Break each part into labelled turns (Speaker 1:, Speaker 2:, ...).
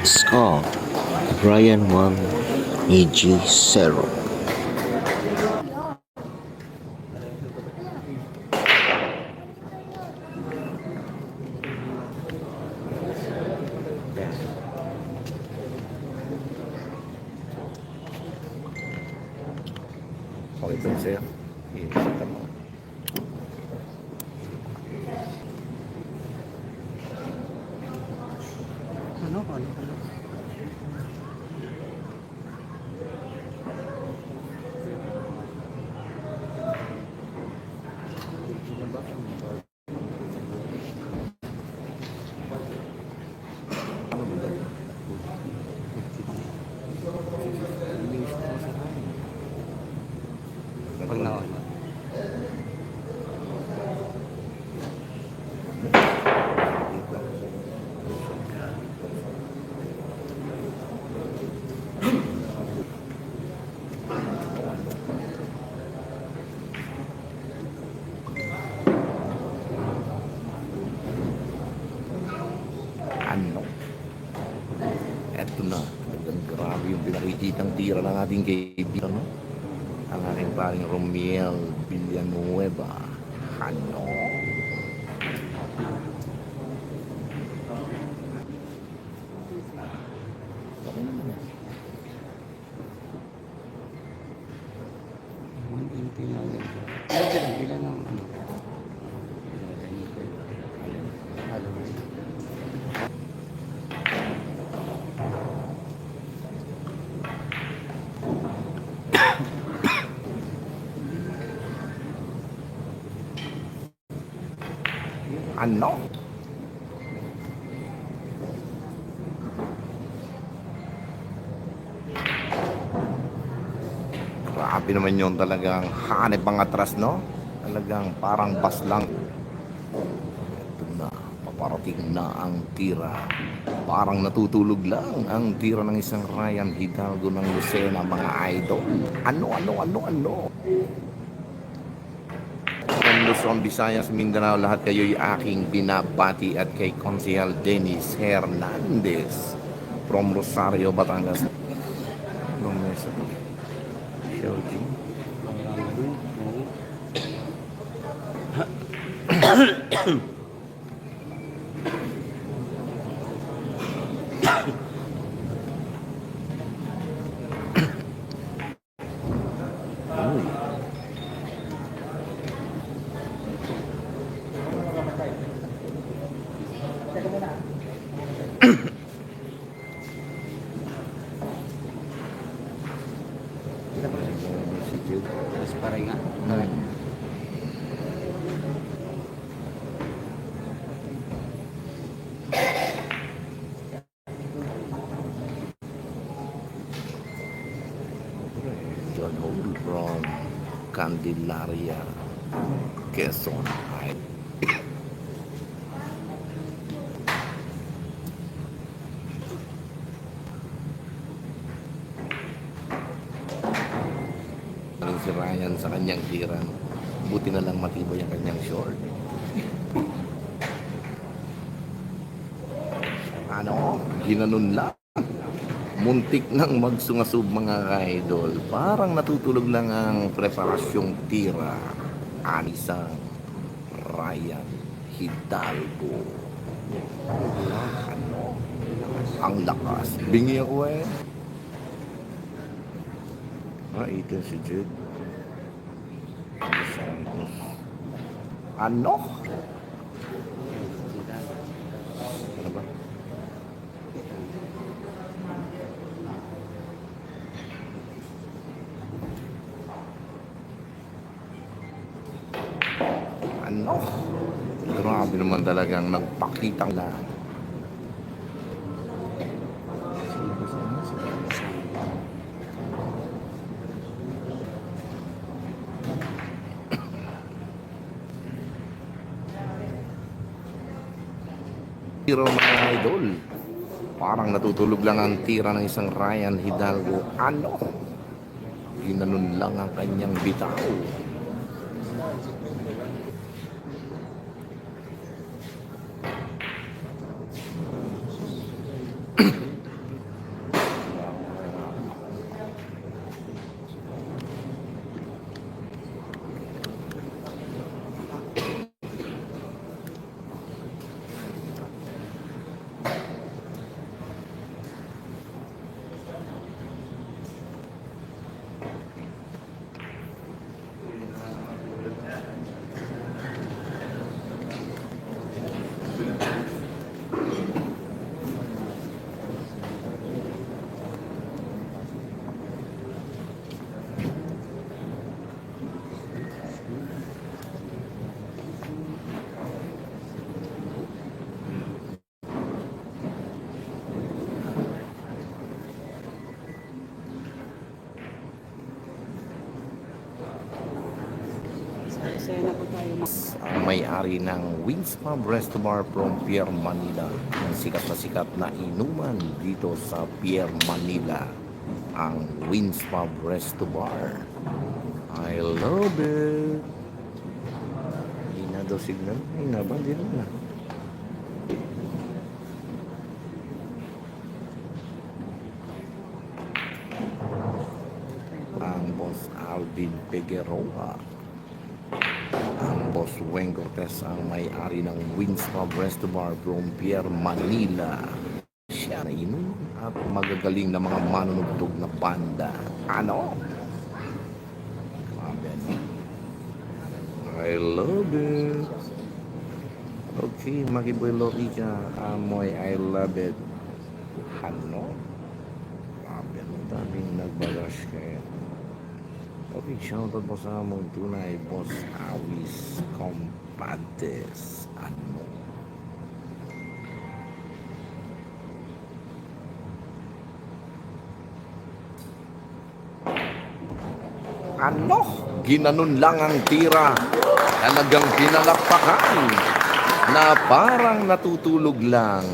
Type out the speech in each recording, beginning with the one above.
Speaker 1: Score Ryan 1, EG 0.
Speaker 2: Okay ba sa'yo? Iisita mo.
Speaker 3: Ano? Pag naon.
Speaker 2: Ano? Eto na. Grabe yung pinakikitang tira ng ating kaibigan, no? Ang aking paring Romiel Villanueva. Ano? Okay naman yan.
Speaker 3: 180 na ulit. Ilan ang ano?
Speaker 2: Ano? Grabe naman yun, talagang hanep ang atras, no? Talagang parang bus lang. Ito na, paparating na ang tira. Parang natutulog lang ang tira ng isang Ryan Hidalgo ng Lucena, mga idol. Ano? From Luzon, Visayas, Mindanao, lahat kayo'y aking binabati at kay Konsehal Dennis Hernandez from Rosario, Batangas. Anong mesa to? Shouting.
Speaker 3: Terus paringa.
Speaker 2: John Hole from Candelaria, Quezon. Si Ryan sa kanyang tira. Buti na lang matibay ang kanyang short. Ano? Ginanon lang. Muntik nang magsungasub, mga idol. Parang natutulog lang ang preparasyong tira. Anisang Ryan Hidalgo. Ano? Ang lakas. Bingi ako eh. Ito si Jude Santos. Ano? Ano ba? Ano? Grabe naman talagang nagpakitang na. Hero mga idol. Parang natutulog lang ang tira ng isang Ryan Hidalgo. Ano? Ginanon lang ang kanyang bitaw.
Speaker 3: Saya na po tayo.
Speaker 2: Ang may-ari ng Wings Pub Resto Bar from Pier Manila. Ang sikat na inuman dito sa Pier Manila. Ang Wings Pub Resto Bar. I love it. Hindi na daw signal. Hindi na ba? Hindi na. Ang boss Alvin Figueroa. Ang boss Weng Cortez ang may-ari ng Wings Pub Resto Bar from Pier Manila. Siya na inom at magagaling na mga manunugtog na banda. Ano? I love it. Okay, Makiboy Lorica, amoy I love it. Ano? Grabe, ang daming nagbagas kaya. Okay, shoutout po sa among tunay, Boss Awis Compadres. Ano? Ano? Ginanon lang ang tira. Talagang pinalakpakan na parang natutulog lang.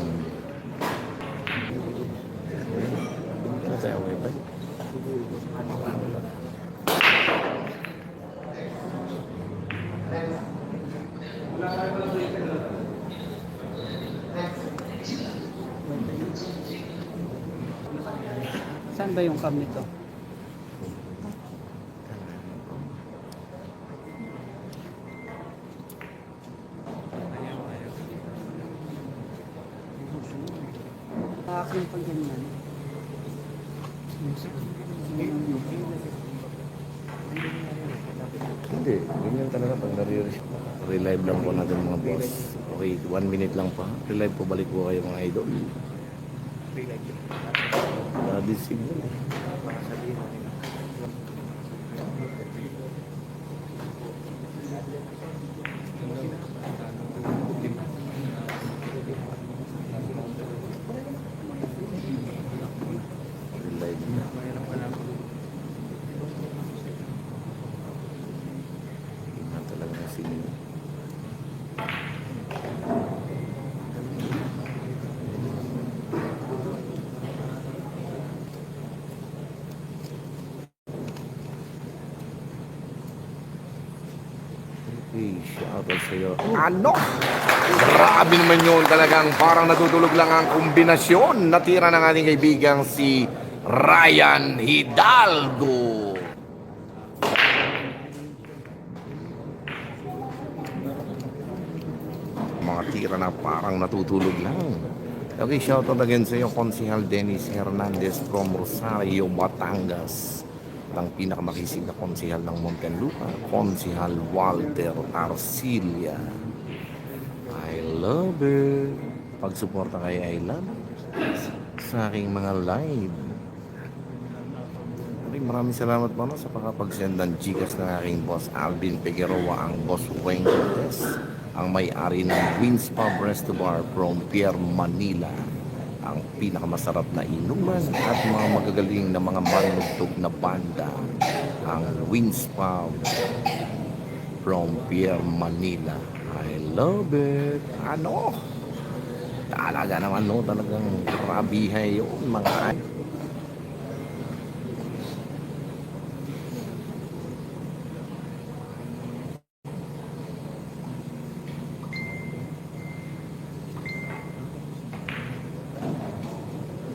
Speaker 3: Saan ba yung cam nito? Akin pag ganyan.
Speaker 2: Hindi, ganyan talaga pag relive lang po natin mga boss. Okay, 1 minute lang pa. Relive po, balik po kayo mga idol. Body signal eh. Relive na. Hindi na talaga na signal. Shoutout sa'yo. Ano? Grabe naman yun talagang parang natutulog lang ang kombinasyon. Natira ng ating kaibigang si Ryan Hidalgo. Mga tira na parang natutulog lang. Okay, shoutout again sa'yo, Konsihal Dennis Hernandez from Rosario, Batangas. ng pinakamakisig na konsehal ng Muntinlupa, Konsehal Walter Arcilia. I love it. Pagsuporta kay I love sa aking mga live. Maraming salamat po sa pagkapag-send ng Gcash ng aking boss Alvin Figueroa, ang boss Wayne Cortez, ang may-ari ng Wings Pub Resto Bar from Pierre, Manila. Ang pinakamasarap na inuman at mga magagaling na mga manugtog na banda. Ang Wings Pub from Pierre, Manila. I love it. Ano? Talaga naman, no? Talagang grabihay yun, mga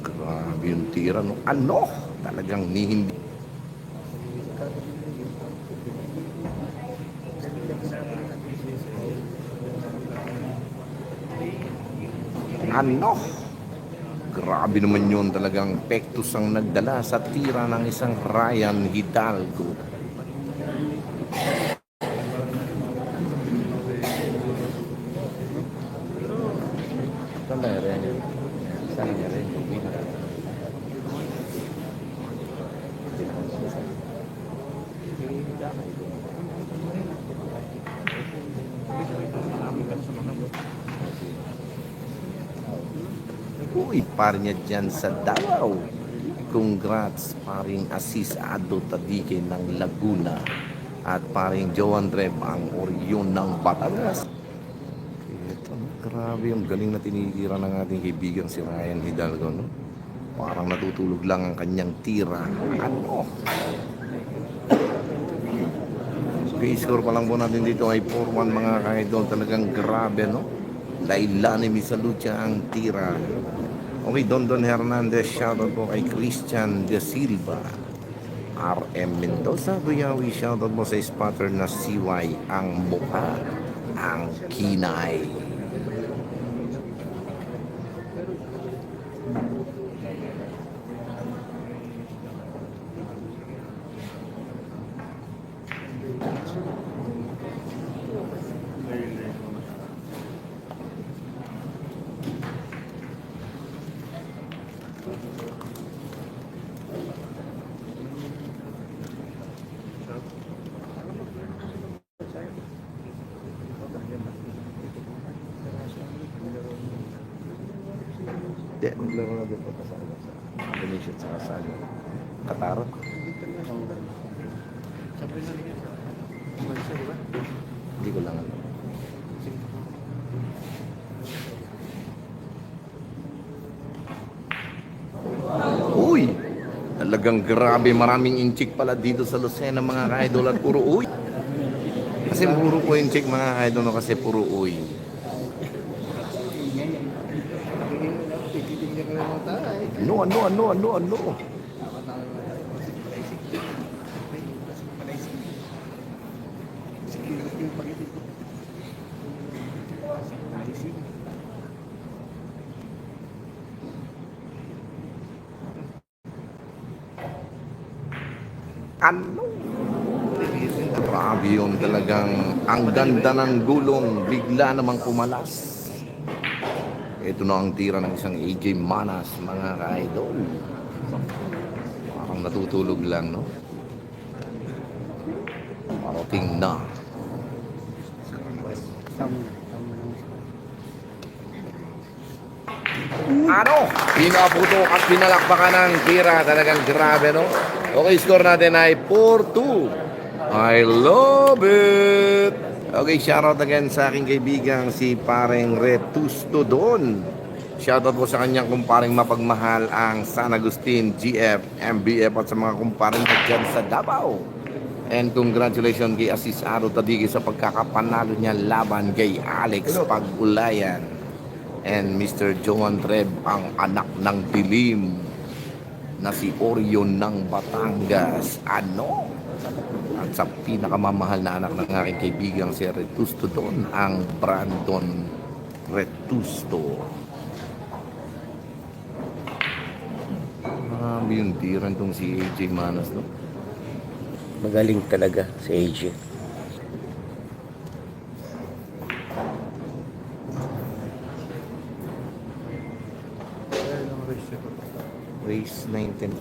Speaker 2: grabe yung tira, no? Ano? Talagang hindi. Ano? Grabe naman yun, talagang pektus ang nagdala sa tira ng isang Ryan Hidalgo. Uy, par niya dyan sa Davao. Congrats, paring Asis Ado Tadike ng Laguna. At paring Joan Reb, ang Orion ng Batangas. Ito, grabe yung galing na tinitira ng ating kaibigan si Ryan Hidalgo, no? Parang natutulog lang ang kanyang tira. Ano? Okay, score pa lang po natin dito ay 4-1 mga ka-idol. Talagang grabe, no? Lailani Misalucha ang tira. Okay, Don Hernandez, shoutout po kay Christian De Silva. RM Mendoza, Guyawi, shoutout mo sa spotter na CY ang mukha, ang kinay. Hindi, maglaro na din po sa Indonesia at sa Qatar. Hindi ko lang alam. Uy! Talagang grabe, maraming inchik pala dito sa Lucena mga ka-idol at puro uy. Kasi puro po inchik mga ka-idol, no? Kasi puro uy. Ano? Ano? Grabe yun talagang ang ganda ng gulong, bigla namang kumalas. Ito na ang tira ng isang AJ Manas, mga ka-idol. Parang natutulog lang, no? Parating na. Ano? Pinaputok at pinalakpakan ng tira. Talagang grabe, no? Okay, score natin ay 4-2. I love it! Okay, shoutout again sa aking kaibigang si Pareng Retusto Don. Shoutout po sa kanyang kumparing mapagmahal ang San Agustin, GF, MBF at sa mga kumparing dyan sa Davao. And congratulations kay Asis Aro Tadige sa pagkakapanalo niya laban kay Alex Pag-Ulayan. And Mr. Joan Reb, ang anak ng dilim na si Orion ng Batangas. Ano? At sa pinakamamahal na anak ng aking kaibigang si Retusto doon, ang Brandon Retusto. Marami yung tiran tong si AJ Manas, no?
Speaker 1: Magaling talaga si AJ.
Speaker 2: Race 19.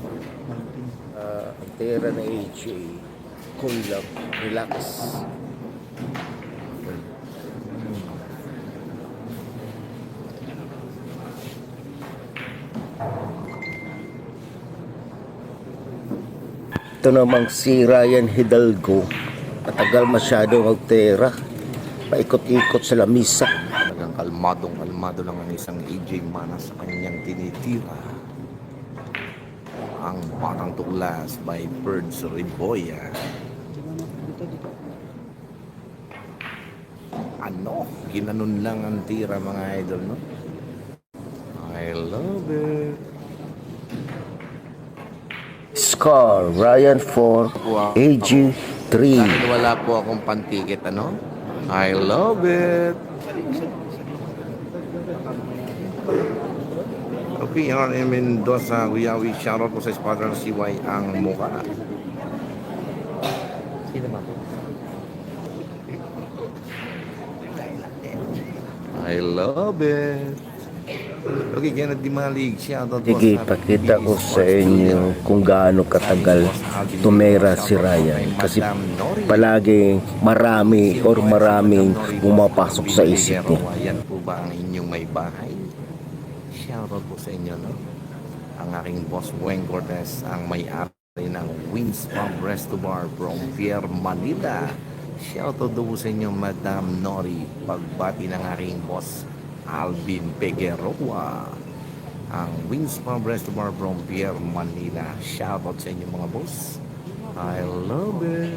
Speaker 1: Ang tira na AJ, cool lang, relax. Ito namang si Ryan Hidalgo, matagal masyado magtera, paikot-ikot sa lamisa.
Speaker 2: Talagang kalmadong-kalmado lang ang isang AJ Mana sa kanyang tinitira. Ang Batang Tuklas by Birds Riboya.
Speaker 3: Dito.
Speaker 2: Ano? Ginanon lang ang tira mga idol, no? I love it.
Speaker 1: Score, Ryan 4, AG 3.
Speaker 2: Dahil wala po akong pantikit, ano? I love it. Okay, RM Mendoza, Wiyawi, shoutout po sa spotter ng CY ang mukha. Sino ba? I love it. Okay, kaya nagdimalig, shoutout po
Speaker 1: Sige,
Speaker 2: sa
Speaker 1: pakita ko
Speaker 2: BB
Speaker 1: sa
Speaker 2: Sports
Speaker 1: inyo
Speaker 2: Media.
Speaker 1: kung gaano katagal tumera si Ryan. Kasi palagi maraming pumapasok sa isip niya.
Speaker 2: Yan po ba ang inyong may bahay? Shoutout po sa inyo, no? Ang aking boss, Weng Cortez, ang may-ari ng Wings Pub Resto Bar from Pierre, Manila. Shoutout po sa inyo, Madam Nori. Pagbati ng aking boss, Alvin Pegueroa. Ang Wings Pub Resto Bar from Pierre, Manila. Shoutout sa inyo mga boss. I love it.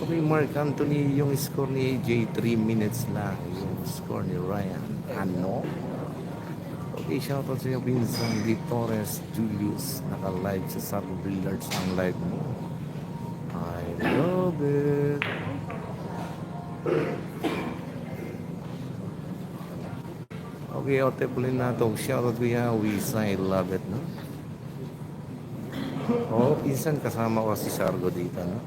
Speaker 2: Okay, Mark Anthony, yung score ni AJ, 3 minutes lang. Yung score ni Ryan. Ano? Okay, shoutout sa inyo, Vincent D. Torres Julius. Naka-live sa Saturday Billiards ang live mo. I love it. Okay, otepulin na ito. Shoutout ko yan, I love it, no? Oh, pinsan kasama ko si Sargo dito, no?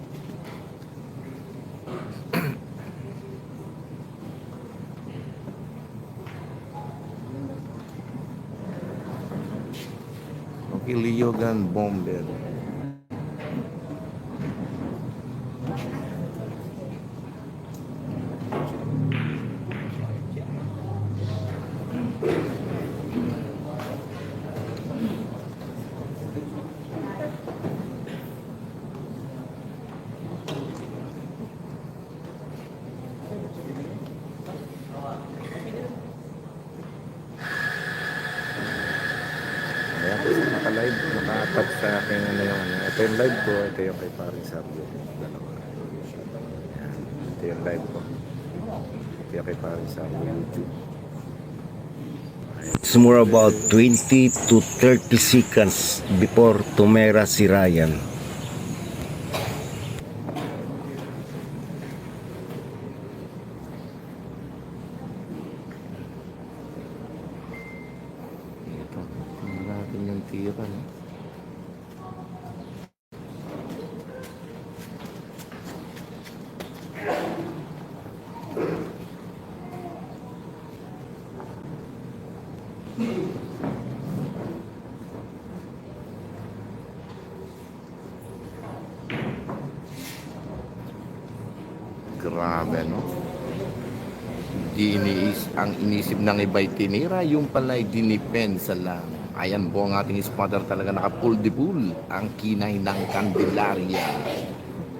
Speaker 2: Okay, Leogan Bomber. Ayan, kasi naka-live, naka-tag sa akin ano yung ano. Ito yung live ko, ito yung kay Paring Sargo. Dalawa. Ayan, ito yung live ko. Ito yung kay Paring Sargo, YouTube.
Speaker 1: It's more about 20 to 30 seconds before tumera si Ryan.
Speaker 2: Ito, tingnan natin yung tira, no? Grabe, no? Ang inisip ng iba'y tinira, yung pala'y dinipensa lang. Ayan po ang ating spotter, talaga naka-pull the bull. Ang kinay ng Candelaria.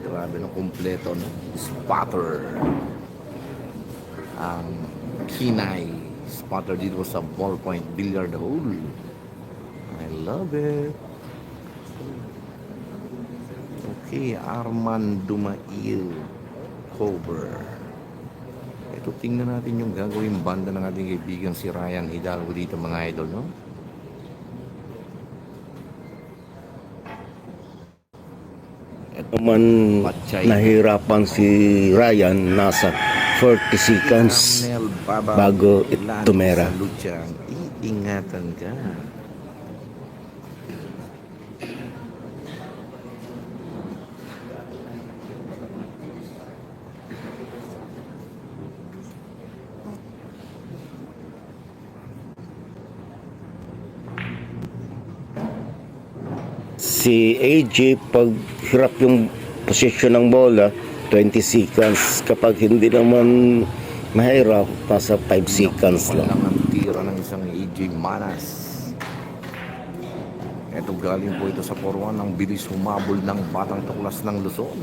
Speaker 2: Grabe, no? Kompleto, no? Spotter. Ang kinay. Spotter dito sa ballpoint billiard hole. I love it. Okay, Arman Dumail. Cover. Ito, tingnan natin yung gagawin banda ng ating kaibigan si Ryan Hidalgo dito mga idol, no?
Speaker 1: Naman nahirapan si Ryan, nasa 40 seconds
Speaker 2: Ramnel Baba
Speaker 1: bago tumera.
Speaker 2: Sa lutsang, iingatan ka.
Speaker 1: Si AJ, pag hirap yung posisyon ng bola, 20 seconds. Kapag hindi naman mahirap, nasa 5 seconds lang.
Speaker 2: Lang ang tira ng isang AJ Manas. Ito galing po ito sa 4-1. Ang bilis humabol ng Batang Tuklas ng Luzon.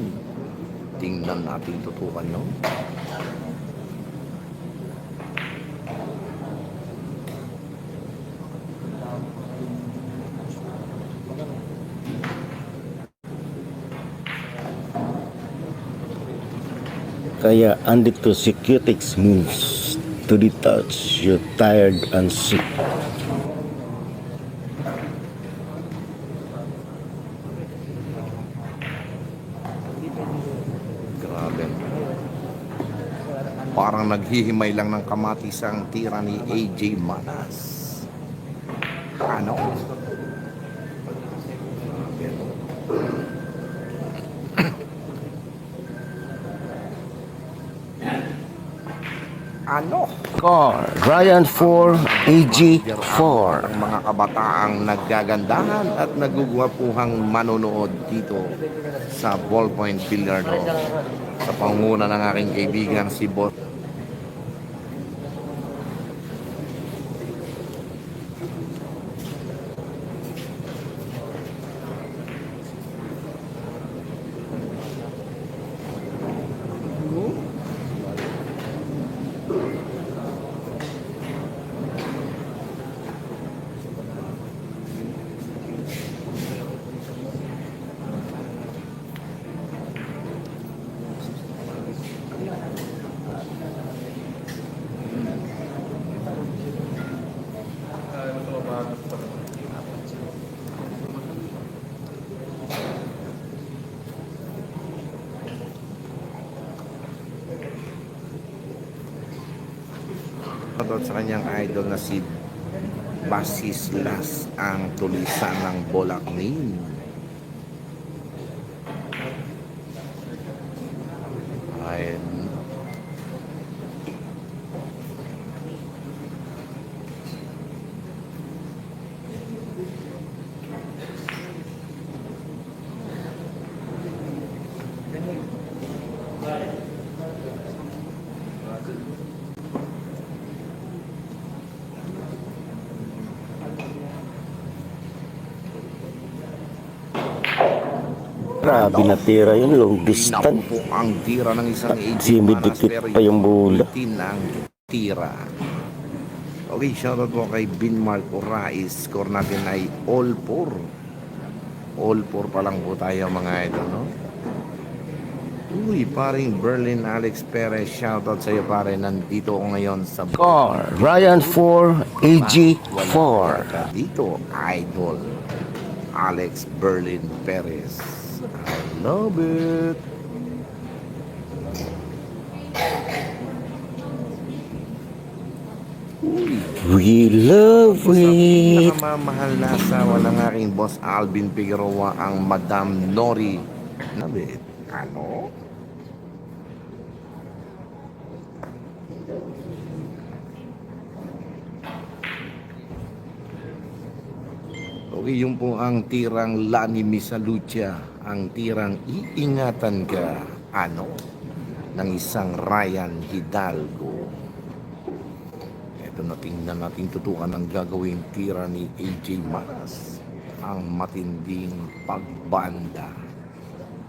Speaker 2: Tingnan natin tutukan, no?
Speaker 1: Kaya andito si Cutex moves to the touch. You're tired and sick.
Speaker 2: Grabe. Parang naghihimay lang ng kamatis ang tira ni AJ Manas. Ano? Grabe, no? Ano?
Speaker 1: Car, Ryan 4, AG 4.
Speaker 2: Ang mga kabataang naggagandahan at nagugwapuhang manonood dito sa Ballpoint Billiard Hall. Sa pangunguna ng aking kaibigan si Boss. At sa kanyang idol na si Basislas ang tulisan ng Bolaknin. Ayun.
Speaker 1: Grabe na tira yun, long
Speaker 2: Naku
Speaker 1: distance.
Speaker 2: po ang tira ng isang AJ
Speaker 1: Simidikit
Speaker 2: Manas,
Speaker 1: pa yung bola.
Speaker 2: ulitin ang tira. Okay, shoutout po kay Binmark Orais. Score natin ay all 4. All 4 pa lang po tayo mga idol, no? Uy, paring Berlin Alex Perez. Shoutout sa iyo pare. Nandito ako ngayon sa
Speaker 1: Car, Ryan 4, AG 4.
Speaker 2: dito, idol Alex Berlin Perez. I love it. Uy,
Speaker 1: We love it.
Speaker 2: pinakamamahal na asawa ng aking boss Alvin Figueroa, ang Madam Nori Nabit. Ano? Okay, yun po ang tirang Lani Misalucha, ang tirang iingatan ka, ano, ng isang Ryan Hidalgo. Ito na, tingnan natin tutukan ang gagawing tira ni AJ Manas, ang matinding pagbanda.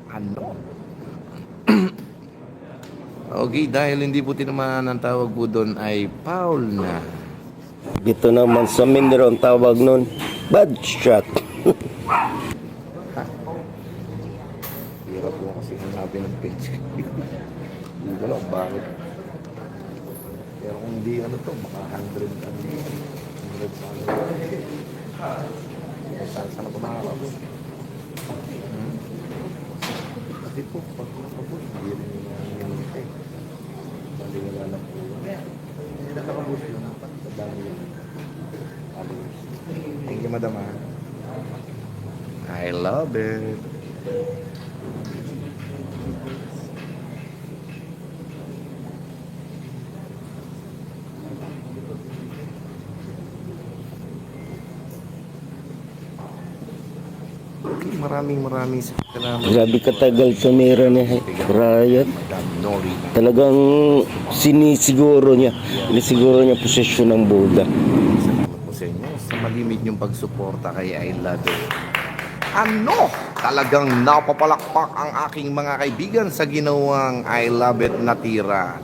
Speaker 2: Ano? Okay, dahil hindi po tinamaan ang tawag po doon ay foul na.
Speaker 1: Dito naman sa Minero ang tawag nun, bad shot.
Speaker 2: Hirap po kasi hanapin ng page. Hindi ko lang bakit. Pero kung hindi ano to, baka 100 saan sana ko makakabot. Kasi po, pag nakabot, hindi rin yung bali wala lang po. Hindi nakabot yun. Sa dami yun. Thank you, madam. I love it. Okay, Maraming salamat.
Speaker 1: Grabe katagal tumira ni Ryan.
Speaker 2: Madam Nori.
Speaker 1: Talagang sinisiguro niya posisyon ng bola.
Speaker 2: Salamat po sa inyo sa malimit niyong pagsuporta kay I Love It. Ano? Talagang napapalakpak ang aking mga kaibigan sa ginawang I Love It na tira.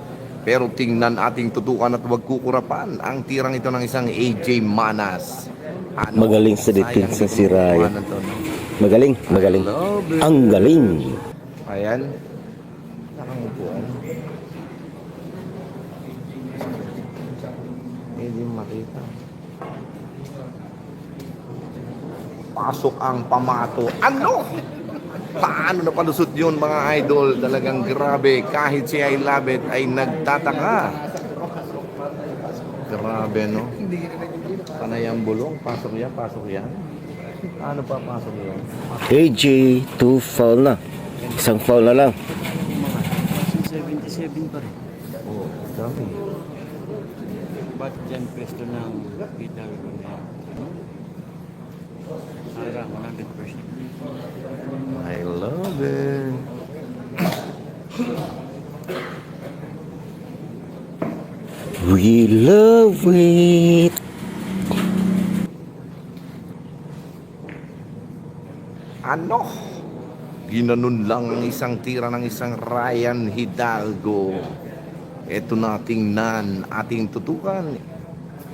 Speaker 2: Pero tingnan ating tutukan at huwag kukurapan ang tirang ito ng isang AJ Manas. Ano?
Speaker 1: Magaling sa depensa si Ryan.
Speaker 2: Ano to, no?
Speaker 1: Magaling.
Speaker 2: I love it.
Speaker 1: Ang galing.
Speaker 2: Ayan. Nakangupuan. Hindi makita. Pasok ang pamato. Ano? Paano napalusot yun mga idol? Talagang grabe. Kahit si I Love It ay nagtataka. Grabe, no? Panay ang bulong. Pasok yan. Ano pa pasok yan?
Speaker 1: AJ, 2 foul na. Isang foul na lang.
Speaker 3: 77 pa rin.
Speaker 2: Oh, dami.
Speaker 3: Ba't dyan pwesto ng Peter Ronel? Sarang 100%.
Speaker 2: I love it.
Speaker 1: We love it.
Speaker 2: Ano? Ginanon lang ang isang tira ng isang Ryan Hidalgo. Ito na tingnan, ating tutukan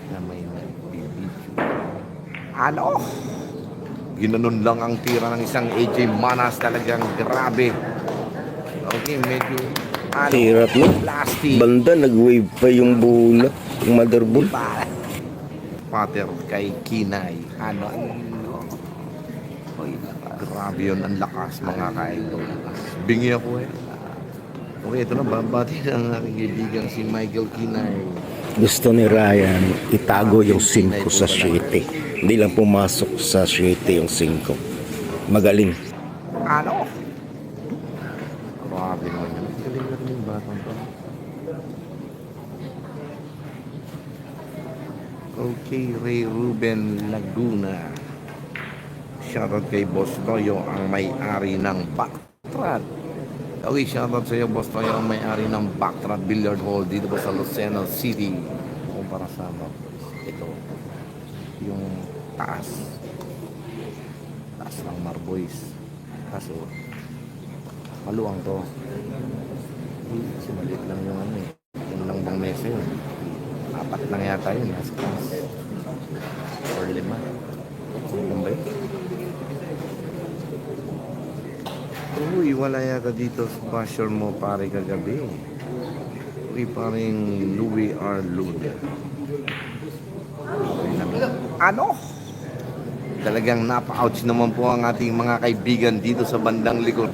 Speaker 2: na may nagbibidyo. Ano? Ginanon lang ang tira ng isang AJ Manas, talagang grabe. Okay, medyo
Speaker 1: Hirap no?
Speaker 2: plastic.
Speaker 1: Banda, nag-wave pa yung bola. Yung motherboard.
Speaker 2: Pater kay Kinay. Ano? Grabe yun, ang lakas mga kaidol. Bingi ako eh. Okay, ito na, babati ng aking kaibigan si Michael Kinay.
Speaker 1: Gusto ni Ryan itago yung 5 sa 7. Hindi lang pumasok sa 7 yung 5. Magaling.
Speaker 2: Ano? Grabe naman yun. Galing na rin yung batang to. Okay, Ray Ruben Laguna. Shoutout kay Boss Toyo, ang may-ari ng Backtrad. Okay, shoutout sa iyo, Boss Toyo, ang may-ari ng Backtrad Billiard Hall dito po sa Lucena City. Kumpara sa ito, yung taas ng Marboys. Kaso, maluwang to. Simulit lang yung ano eh. Yung lang bang mesa yun. 4 lang yata yun. Nasa class. Or 5. Yung ba yun? Uy, wala yata dito sa basher mo pare kagabi. Uy, paring Louis R. Lude. Ano? Talagang napa-ouch naman po ang ating mga kaibigan dito sa bandang likod.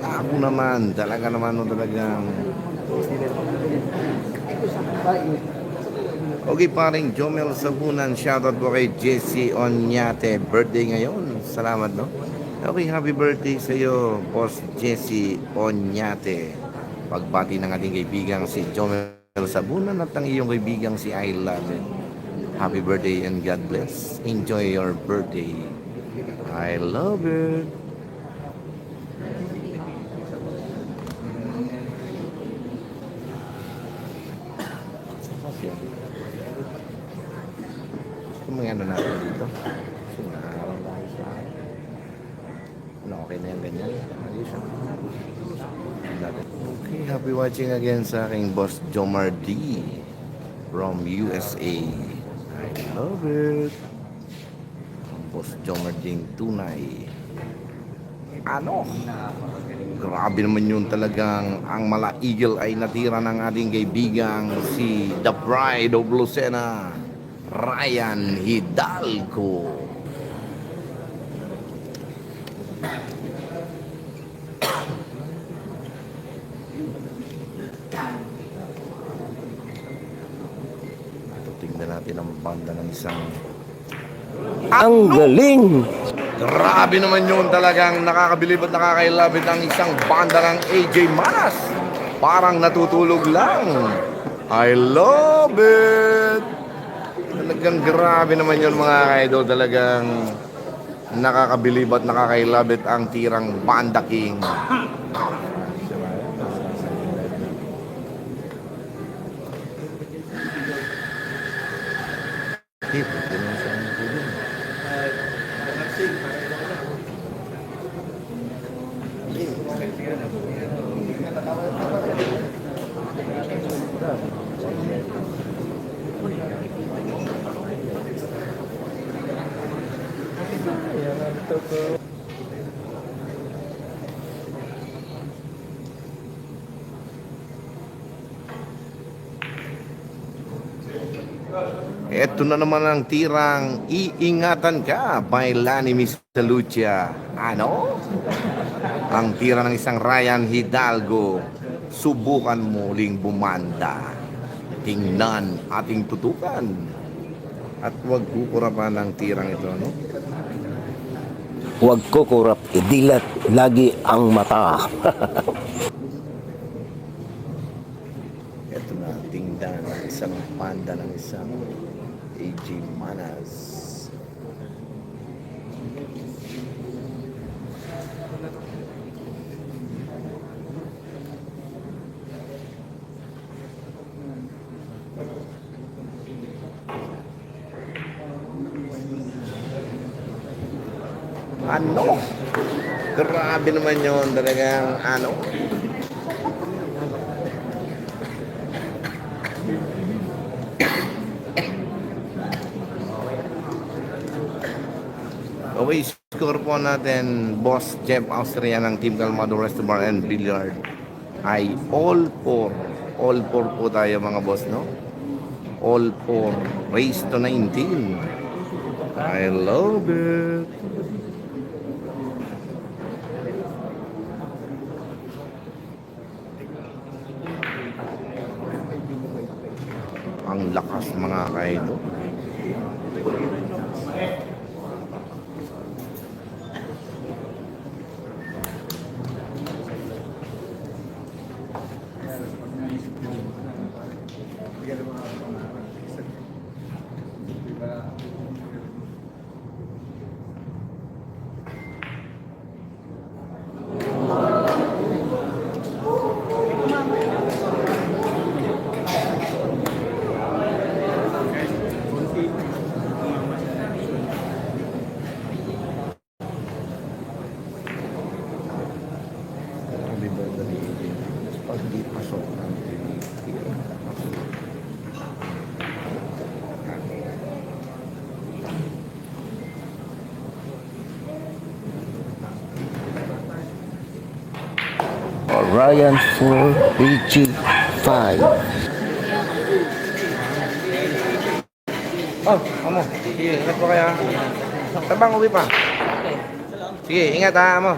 Speaker 2: Ako naman, talaga naman no, talagang okay, paring Jomel Sabunan, shoutout po kay Jesse Onyate. Birthday ngayon. Salamat, no? Okay, happy birthday sa iyo, Boss Jesse Onyate. Pagbati ng ating kaibigang si Jomel Sabunan at ang iyong kaibigang si I Love It. Happy birthday and God bless. Enjoy your birthday. I love it. Mga ano natin dito. Ano, okay na yung ganyan. Okay, happy watching again sa aking boss Jomar D from USA. I love it. Boss Jomar D tunay. Ano? Grabe naman yun talagang ang mala eagle ay natira ng ating kaibigang si The Pride of Lucena, Ryan Hidalgo. Ito, tingnan natin ang banda ng isang...
Speaker 1: Ang galing!
Speaker 2: Grabe naman yun, talagang nakakabilib at nakakailabit ang isang banda ng AJ Manas. Parang natutulog lang. I love it! Talagang grabe naman yun mga idol. Talagang nakakabilib at nakakailabit ang tirang Banda King. Ito na naman ang tirang Iingatan Ka by Lani Mr. Lucia. Ano? Ang tira ng isang Ryan Hidalgo. Subukan muling bumanda. Tingnan ating tutukan. At huwag kukurapan ng tirang ito, no?
Speaker 1: Huwag kukurap, idilat lagi ang mata.
Speaker 2: Ito na, tingnan ang isang panda ng isang AJ Manas. Ano? Grabe naman yun. Talagang ano? Okay, score po natin, Boss Jeff Austria ng Team Calmado Restaurant and Billiard ay all 4. All 4 po tayo mga boss, no? All 4. Race to 19. I love it. Ang lakas mga kaido. Pag di pasok ng
Speaker 1: Ryan 4, AJ 5.
Speaker 2: Oh, amo. Sige, ingat po kayo. Tabang uwi pa. Sige, ingat ha, amo.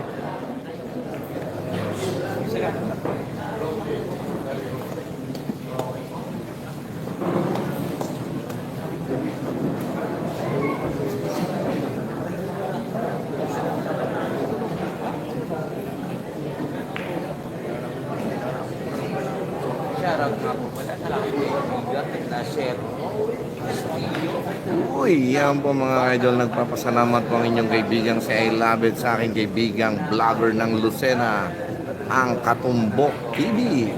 Speaker 3: Shoutout nga po pala sa aking kaibigan na share.
Speaker 2: Uy, yan po mga idol. Nagpapasalamat po ang inyong kaibigan si I Love It sa aking kaibigang vlogger ng Lucena, ang Katumbok TV.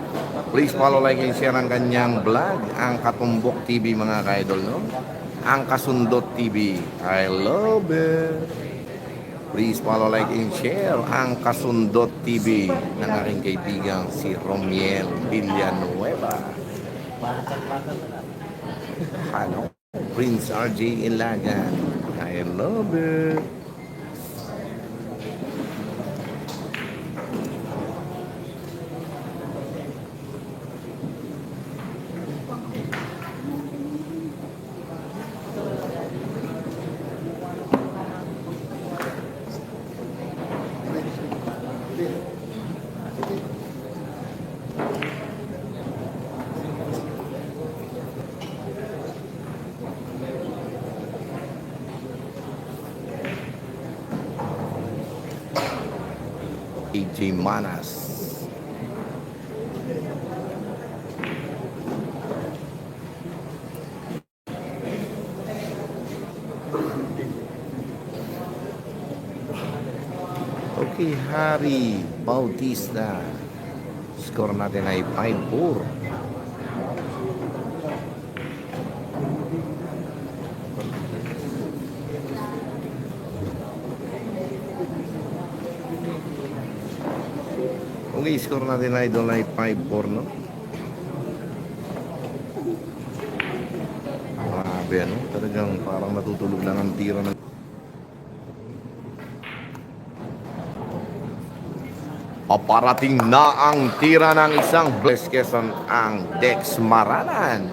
Speaker 2: Please follow, like, and share ang kanyang vlog, ang Katumbok TV mga idol, no? Ang Kasundot TV. I love it. Please follow, like, and share ang Kasundot TV ng aking kaibigang si Romiel Villanueva. Ano? Prince RJ Ilagan. I love it. AJ Manas. kay Harry Bautista. Score natin ay 5-4. Okay, score natin idol ay 5-4, no? Grabe, ano? Talagang parang natutulog lang ang tira ng... Paparating na ang tira ng isang Bless Quezon, ang Dex Maranan.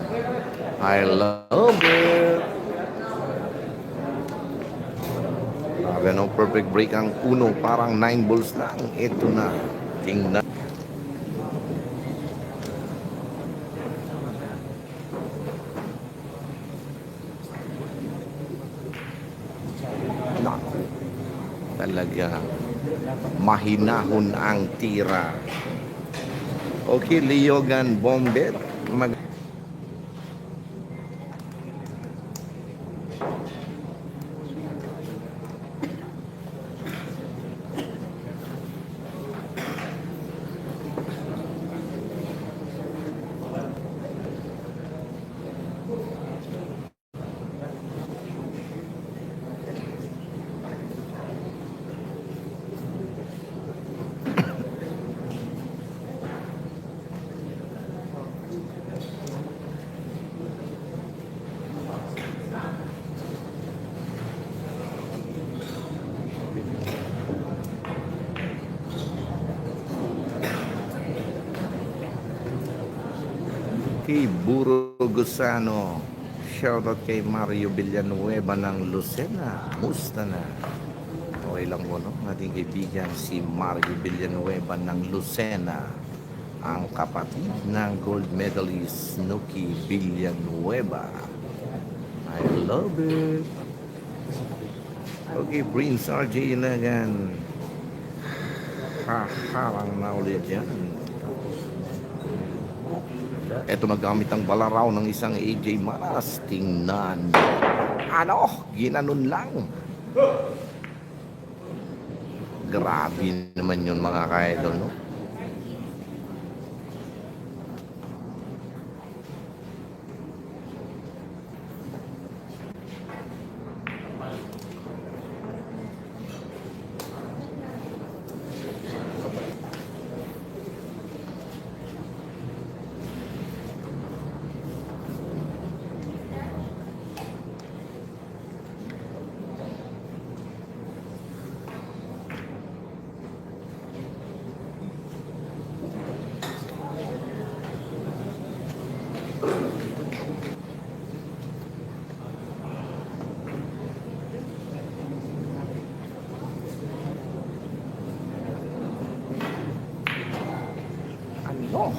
Speaker 2: I love it. Grabe, no? Perfect break ang uno. Parang 9 balls lang. Ito na. Tingnan. Naku, talaga mahinahon ang tira. Okay, Leogan Bomber. Kay Buro Gusano. Shoutout kay Mario Villanueva ng Lucena. Musta na? Okay lang po, no? Ating kaibigan si Mario Villanueva ng Lucena. Ang kapatid ng gold medalist Nuki Villanueva. I love it. Okay, Prince RJ Ilagan. Haharang na ulit yan. Eto, nagamit ang balaraw ng isang AJ Maras. Tingnan. Ano? Ginanon lang. Grabe naman yun, mga ka-idol, no? Ano?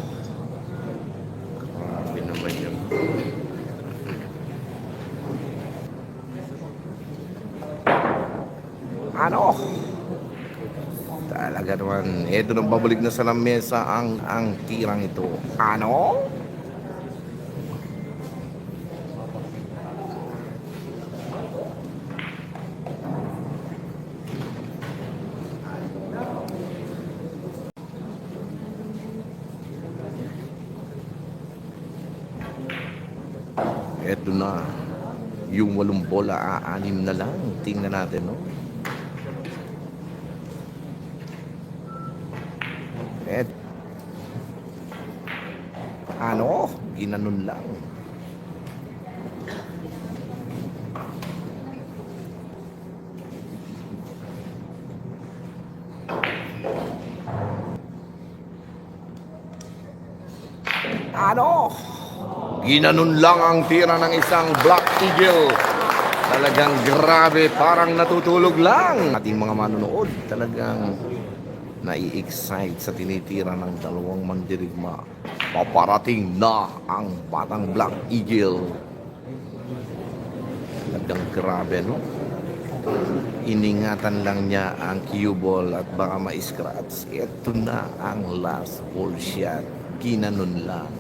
Speaker 2: Grabe naman yun. Ano? Talaga naman. Ito nang babalik na sa lamesa ang tirang ito. Ano? Eto na. Yung 8 bola, 6 na lang. Tingnan natin, no? Ano? Ginanon lang. Ano? Ginanon lang ang tira ng isang Black Eagle. Talagang grabe, parang natutulog lang. Ating mga manonood, talagang nai-excite sa tinitira ng dalawang mandirigma. Paparating na ang batang Black Eagle. Talagang grabe, no? Iningatan lang niya ang cue ball at baka ma-scratch. Ito na ang last ball shot. Ginanon lang.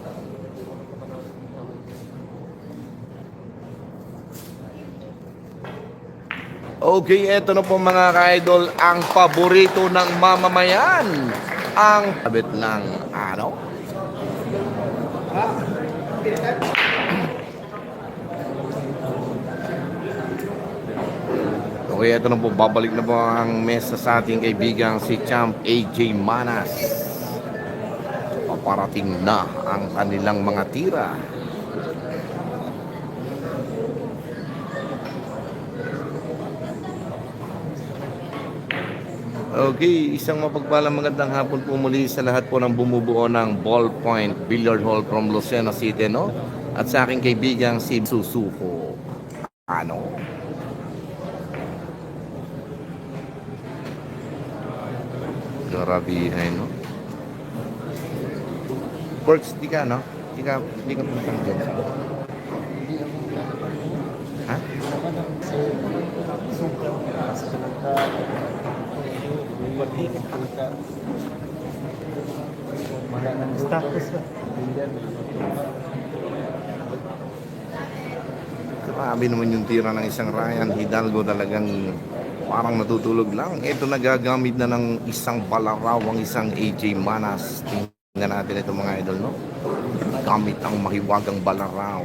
Speaker 2: Okay, eto na po mga ka-idol, ang paborito ng mamamayan. Ang kabit ng ano? Okay, eto na po, babalik na po ang mesa sa ating kaibigang si Champ AJ Manas. Paparating na ang kanilang mga tira. Okay, isang mapagpalang magandang hapon po muli sa lahat po ng bumubuo ng Ballpoint Billiard Hall from Lucena City, no? At sa aking kaibigang si Susuko. Ano? Grabihay, no? Perks, di ka, no? Di ka pumunta dyan. Ha? Grabe naman yung tira ng isang Ryan Hidalgo, talagang parang natutulog lang. Ito nagagamit na ng isang balaraw ang isang AJ Manas. Tingnan natin ito mga idol, no? Gamit ang mahiwagang balaraw.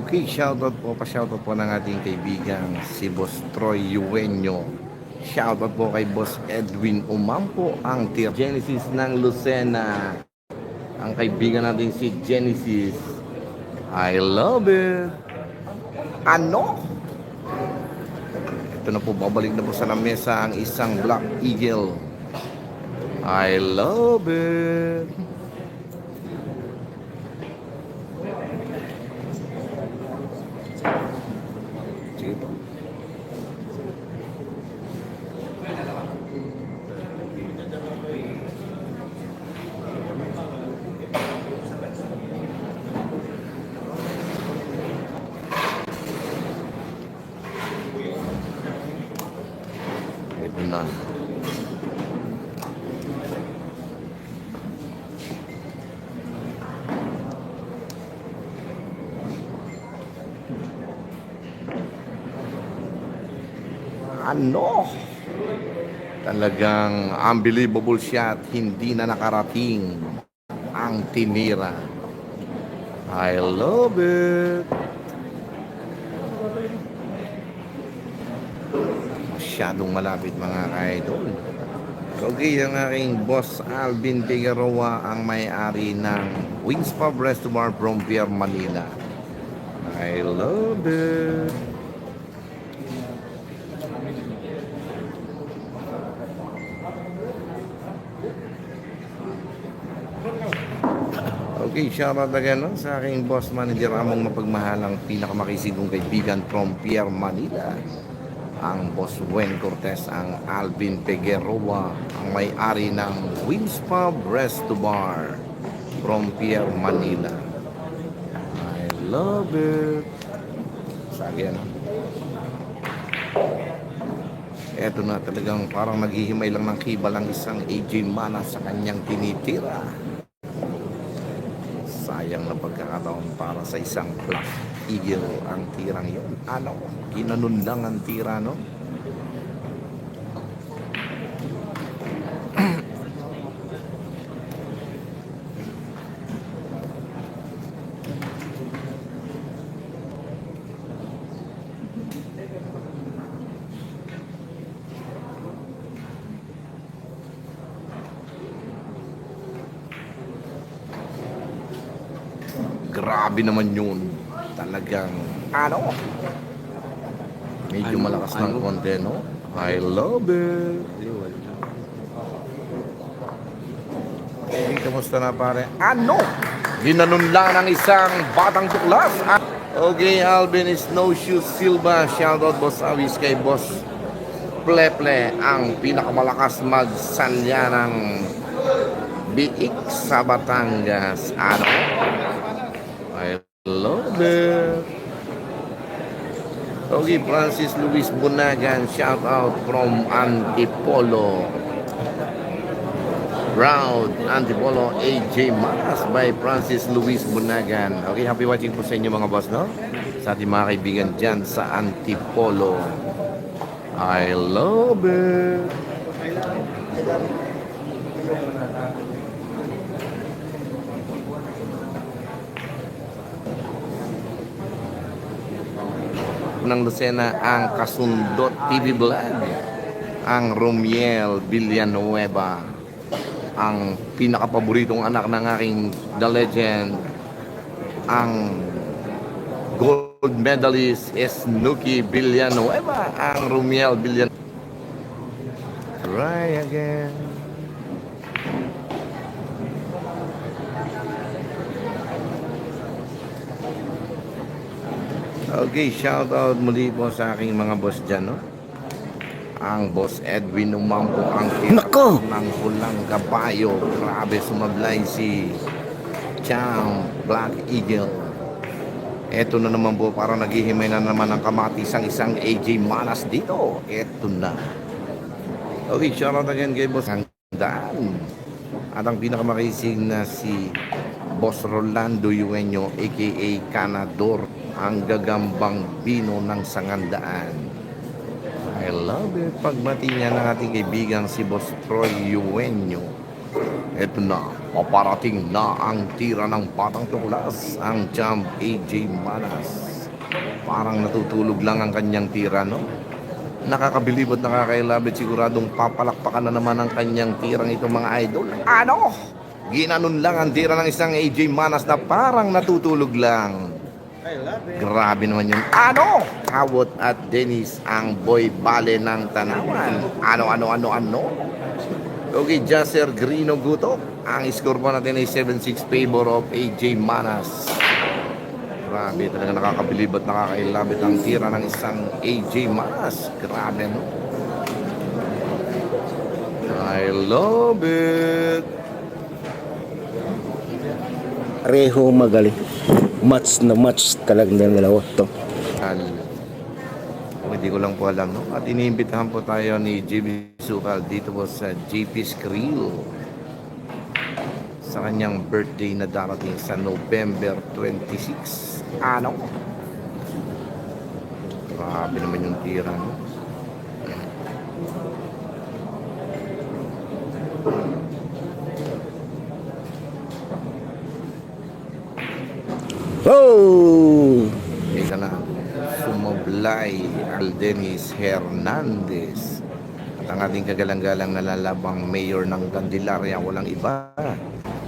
Speaker 2: Okay, pa-shoutout po ng ating kaibigan si Boss Troy Eugenio. Shoutout po kay Boss Edwin Umampo, ang Tier Genesis ng Lucena. Ang kaibigan natin si Genesis. I love it. Ano? Ito na po, babalik na po sa lamesa ang isang Black Eagle. I love it. Ito na. Ano? Talagang unbelievable shot, hindi na nakarating ang tinira. I love it. Masyadong malapit mga ka-idol. Okay, ang aking boss Alvin Figueroa, ang may-ari ng Wings Pub Restaurant from Pier Manila. I love it. Okay, shoutout again, no, sa aking boss manager, among mapagmahalang pinakamakisigong kaibigan from Pier Manila, ang boss Wen Cortez, ang Alvin Figueroa, ang may-ari ng Wings Pub Resto Bar from Pier Manila. I love it. Sagyan. Eto na, talagang parang naghihimay lang ng kibal ang isang AJ Manas sa kanyang tinitira. Sayang na pagkakataon para sa isang Black Eagle ang tirang yun. Ano? Ginanon lang ang tira, no? Grabe naman yun. Talagang, ano? Medyo malakas ng konti, no? I love it. Okay, kamusta na pare? Ano? Ginanon lang ng isang batang tuklas. Okay, Alvin Snowshoe Silva. Shoutout Boss Awis kay Boss Pleple, ang pinakamalakas magsalya ng Biik sa Batangas. Ano? I love it. Okay, Francis Luis Bunagan, shout out from Antipolo. Round Antipolo AJ Manas by Francis Luis Bunagan. Okay, happy watching po sa inyo mga boss, no? Sa ating mga kaibigan dyan sa Antipolo. I love it. Ng Lucena ang Kasundot TV Vlog, ang Romiel Villanueva, ang pinakapaboritong anak ng aking The Legend, ang gold medalist Snooki Villanueva, ang Romiel Villanueva. Try again. Okay, shout out muli po sa aking mga boss dyan, no? Ang boss Edwin Umampo, ang
Speaker 1: Nako!
Speaker 2: ng pulang kabayo. Grabe, sumablay si Chang Black Eagle. Eto na naman po, parang naghihimay na naman ang kamatis ang isang AJ Manas dito. Eto na. Okay, shout out again kay boss Handaan. At ang pinakamakisig na si Boss Rolando Yueño, aka Canador, ang gagambang bino ng Sangandaan. I love it. Pagmati niya ng ating kaibigan si Boss Troy Yueño. Ito na, paparating na ang tira ng Batang Tuklas, ang champ AJ Manas. Parang natutulog lang ang kanyang tira, no? Nakakabilib at nakakailabit, siguradong papalakpakan na naman ang kanyang tirang ito mga idol. Ano? Ginanon lang ang tira ng isang AJ Manas na parang natutulog lang. Grabe naman yun. Ano? Kawot at Dennis ang boy bale ng Tanawan. Ano? Okay, Jasser Grino Guto. Ang score po natin ay 7-6 favor of AJ Manas. Grabe, talaga nakakabilib at nakakailabit ang tira ng isang AJ Manas. Grabe, no? I love it.
Speaker 1: Pareho magaling. Match na match talagang dalawa to.
Speaker 2: Hindi ko lang po alam, no? At iniimbitahan po tayo ni JB Sukal dito po sa JP's Grill sa kanyang birthday na darating sa November 26. Ano? Grabe naman yung tira, no?
Speaker 1: Oh!
Speaker 2: Ika na, sumablay Aldenis Hernandez. At ang ating kagalang-galang nalalabang mayor ng Candelaria, walang iba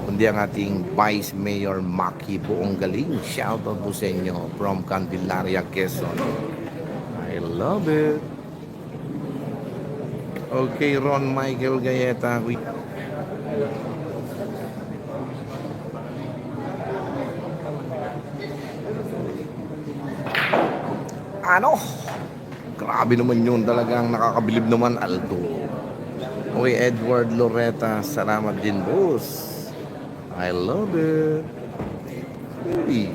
Speaker 2: kundi ang ating Vice Mayor Maki Buong Galing. Shout out po sa inyo from Candelaria, Quezon. I love it. Okay, Ron Michael Gayeta. Ano? Grabe naman yun, talagang nakakabilib naman, Aldo. Okay, Edward Loretta, salamat din, boss. I love it. Uy,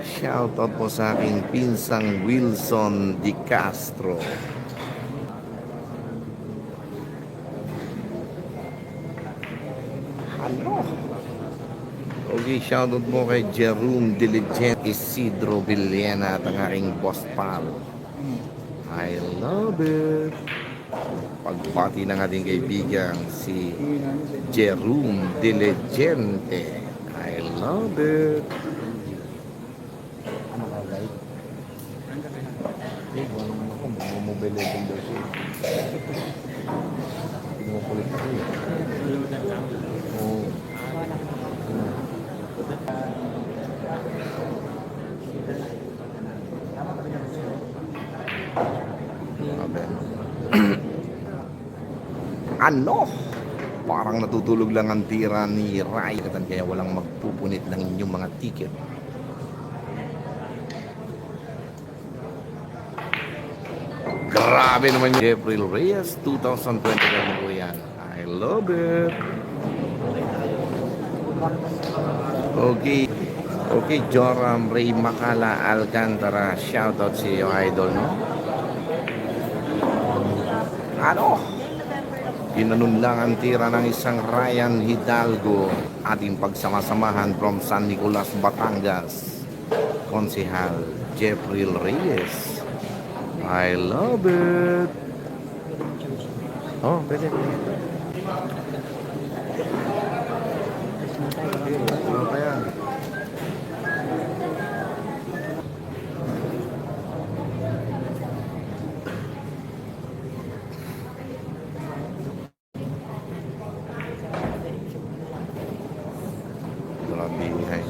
Speaker 2: shout out po sa aking pinsang Wilson Di Castro. Ano? Okay, shoutout po kay Jerome Diligent Isidro Villena at ang aking boss pal. I love it. Pagpati ng ating kaibigan si Jerome Diligente. I love it. Ano? Parang natutulog lang ang tira ni Ray kaya walang magpupunit ng inyong mga ticket. Grabe naman yung April Reyes 2020 po yan. I love it. Okay. Okay, Joram Ray Macala Alcantara. Shoutout sa iyo, idol, no? Ano? Ginanon lang ang tira ng isang Ryan Hidalgo. Ating pagsamasamahan from San Nicolas, Batangas. Konsehal Jeffrey Reyes. I love it. Oh, pwede. Ano pa yan? Grabe behind.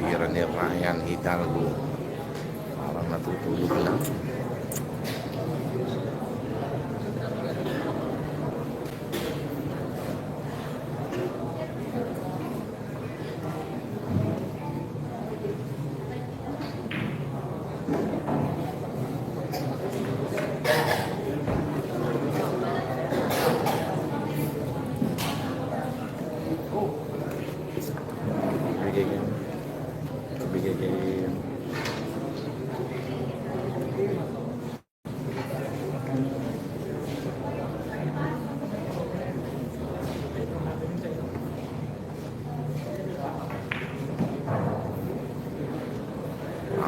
Speaker 2: Tira ni Ryan Hidalgo. Parang natutulog lang. Bigay kayo.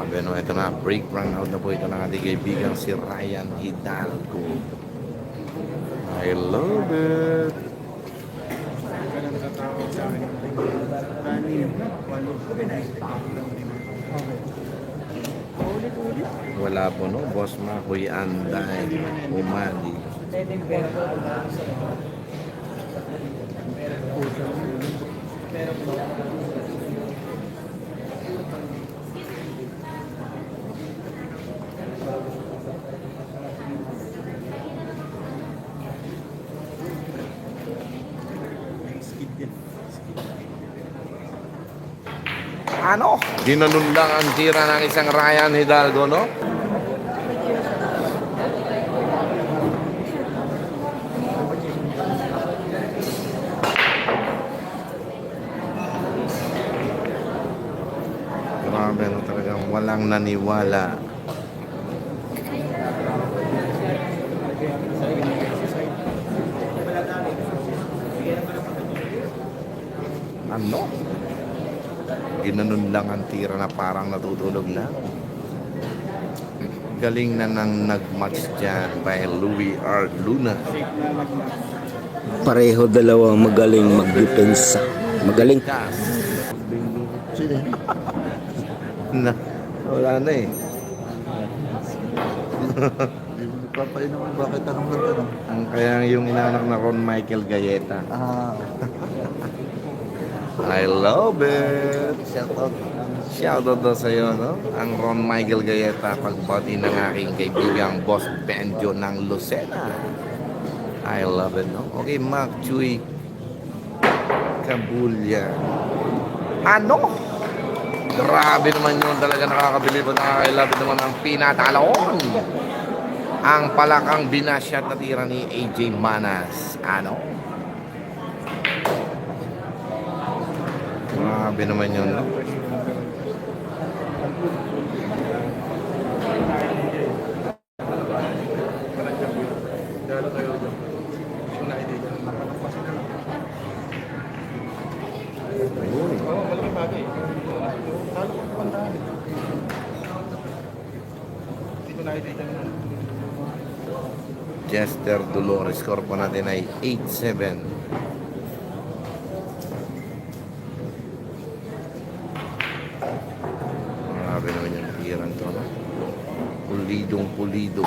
Speaker 2: Bueno, ito na, break run out na po ito ng ating kaibigan si Ryan Hidalgo. I love it. Wala po, no? Boss Makoy Anday Umali. Ano? Ginanon lang ang tira ng isang Ryan Hidalgo, no? Grabe, no? Talagang walang naniwala. Ano? Ginanon lang ang tira na parang natutulog lang. Galing na nang nag-match dyan by Louis R. Luna.
Speaker 1: Pareho dalawang magaling magdepensa. Magaling.
Speaker 2: Gas. Na, wala na eh.
Speaker 4: Papainom mo, bakit tanong ng tanong?
Speaker 2: Ang kaya yung inanak na Ron Michael Galleta. I love it.
Speaker 4: Shoutout.
Speaker 2: Shoutout daw sa'yo, no? Ang Ron Michael Galleta, pagbati ng aking kaibigang Boss Benjo ng Lucena. I love it, no? Okay, Mark Chuy Kabulya. Ano? Grabe naman yun, talaga nakakabilib at nakaka-love it naman ang pinatalon. Ang palakang binasyat na tira ni AJ Manas. Ano? Grabe naman yun, no? Jester Dolores, score po natin ay 8-7. Grabe naman yung tiran to, no? Pulidong pulido.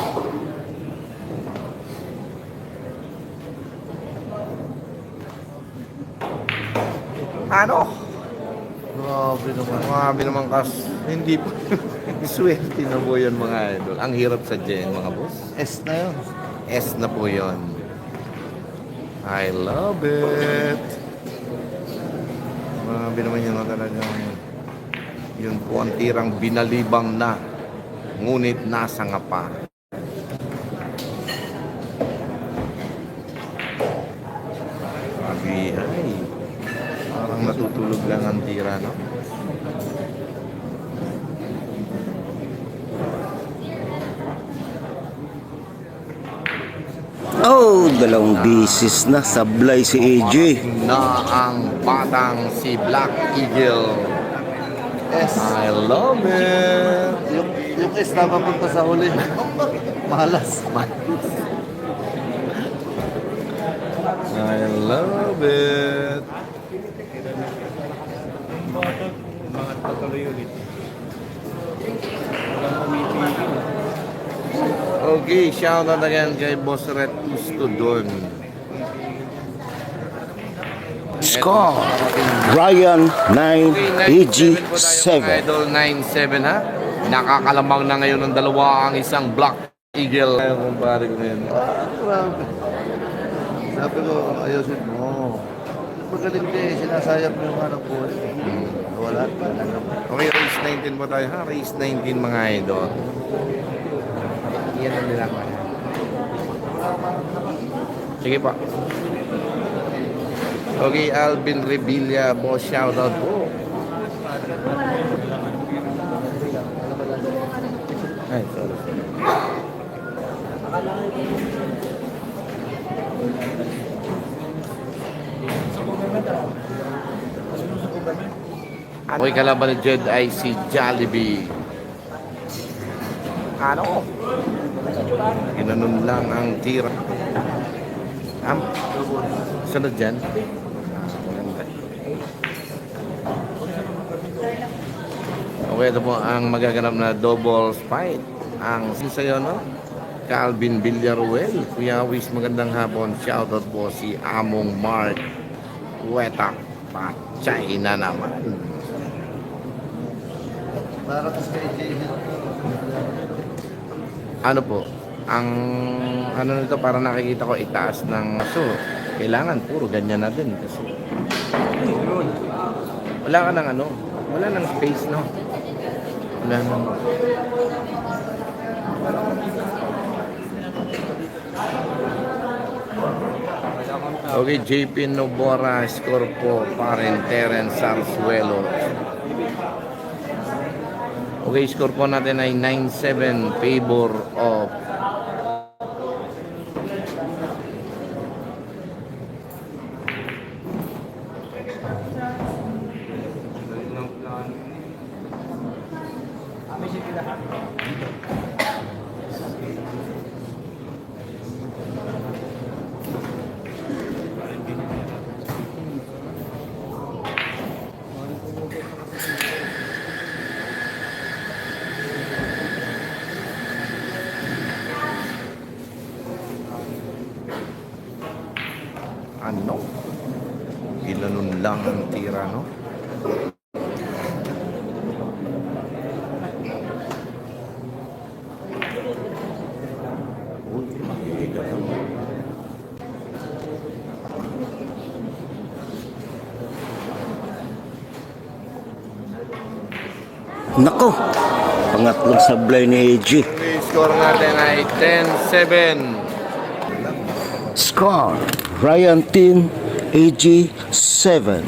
Speaker 2: Ano?
Speaker 4: Grabe naman.
Speaker 2: Grabe naman hindi pa. Swerte na po yan mga idol. Ang hirap sa Jen, mga boss.
Speaker 4: S na yun.
Speaker 2: S na po yon. I love it. Grabe naman yun talagang yun po ang tirang binalibang na ngunit nasa nga pa. Grabe ay parang natutulog lang ang tira, no?
Speaker 1: Oh, dalawang bisis na sablay si AJ.
Speaker 2: Na ang batang si Black Eagle. I love it.
Speaker 4: Yung S na papunta sa huli. Malas.
Speaker 2: I love it. Okay, shout out again kay Boss Red Gusto doon.
Speaker 1: Score, Ryan 9, AG 7.
Speaker 2: Idol 9-7 ha. Nakakalamang na ngayon ng dalawa ang isang Black Eagle. Ayaw kong pare ko ngayon.
Speaker 4: Grabe. Sabi ko, ayusin mo. Magaling din, sinasayap mo yung anak ko. Wala.
Speaker 2: Okay, race 19 po tayo ha. Race 19 mga idol.
Speaker 3: Yan ang nilaman.
Speaker 2: Sige pa. Okay, Alvin Revilla, boss, shoutout po. Ay, sorry. Okay, kalaban ni Jed ay si Jollibee. Ano? Ginanon lang ang tira. Sunod dyan. Okay, ito po ang magaganap na doubles fight. Ang sinsayo, no? Calvin Villaruel. Kuya Wish, magandang hapon. Shoutout po si Among Mark Weta. Pachay na naman.
Speaker 4: Para kasi kay AJ.
Speaker 2: Ano po? Ang ano nito, para nakikita ko itaas ng aso. Kailangan puro ganyan na din kasi wala ka ng ano, wala ng space, no? Wala nang okay, JP Nobora, score po pa rin Terence Sarsuelo. Okay, score po natin ay 9-7 favor of ano? Ginanon lang ang tira, no? Uy, makikiga naman.
Speaker 1: Nako, pangatlong sablay ni AJ.
Speaker 2: Okay, score natin ay 10-7.
Speaker 1: Score, Ryan 10, AG 7.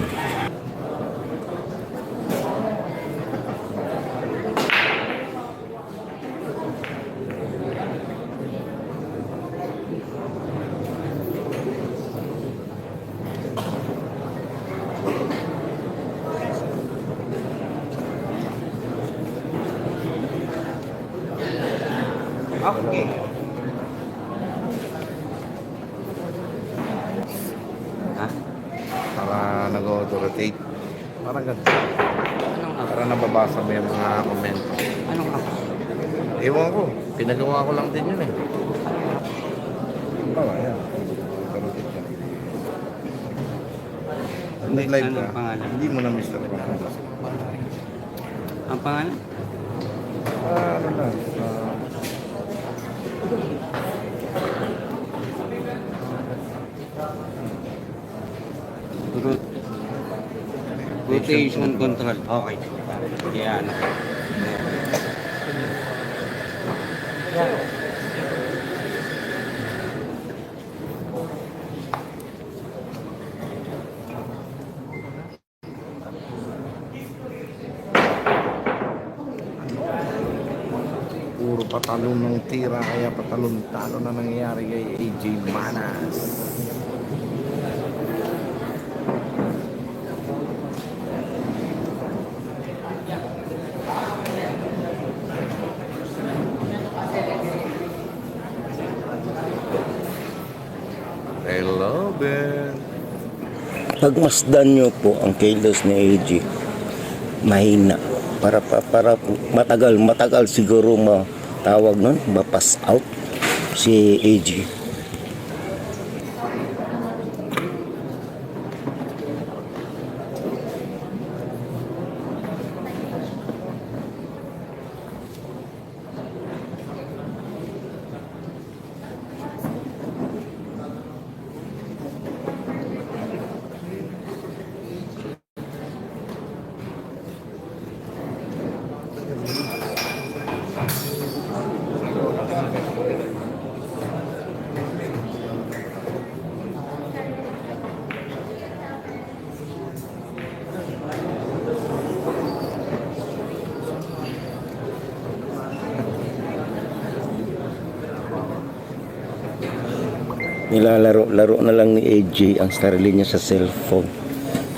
Speaker 3: Okay. Ha?
Speaker 2: Para nag-auto-rotate. Parang ganito.
Speaker 3: Anong app?
Speaker 2: Para nababasa mo yung mga comment.
Speaker 3: Anong app?
Speaker 2: Ewan ko. Pinagawa ko lang din yun eh. Bawa yan. Auto-rotate yan. Nag-live ka.
Speaker 3: Anong pangalan?
Speaker 2: Hindi mo na Mr. Pampanga.
Speaker 3: Ang pangalan?
Speaker 2: Ano na?
Speaker 3: Root. Rotation control. Okay. Yan.
Speaker 2: Puro patalon ng tira, kaya patalon-talon na nangyayari kay AJ Manas. Hello, Ben.
Speaker 1: Pagmasdan nyo po ang kilos ni AJ, mahina. Para matagal siguro matawag nun, mapass out si AJ. Nilalaro-laro na lang ni AJ ang sarili niya sa cellphone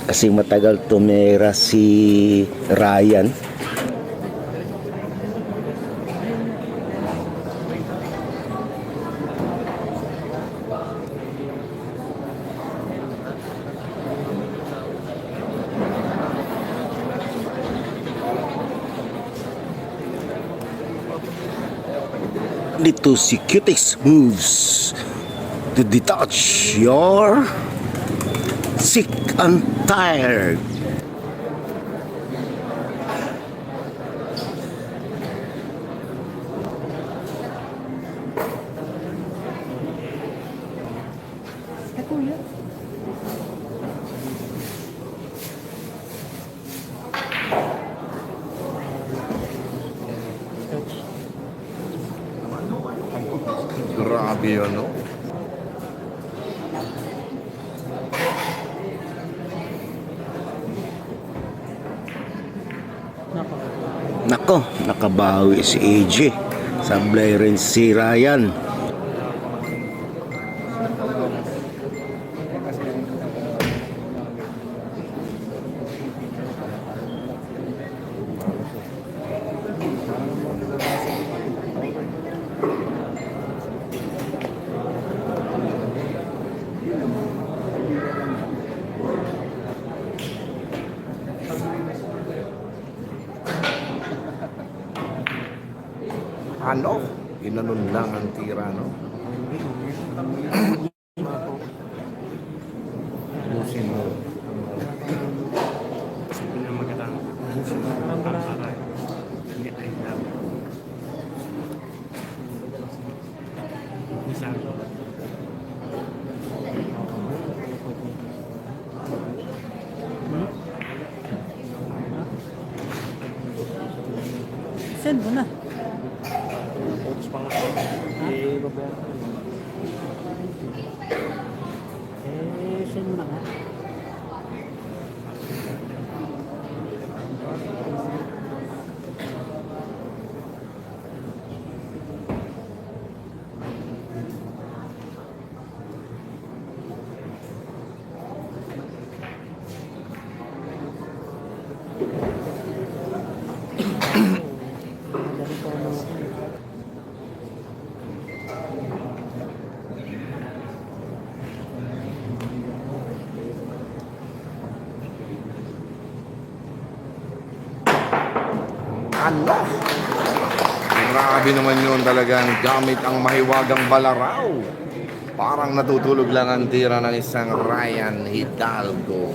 Speaker 1: kasi matagal tumira si Ryan. Dito si Cutex moves to detach your sick and tired.
Speaker 2: Grabe yun, no?
Speaker 1: Nako, nakabawi si AJ. Sablay rin si Ryan.
Speaker 2: Ano? Ginanon lang ang tira, no? Busin mo.
Speaker 5: Send mo na. Send mo na nga.
Speaker 2: Ano? Grabe naman yun, talagang gamit ang mahiwagang balaraw. Parang natutulog lang ang tira ng isang Ryan Hidalgo.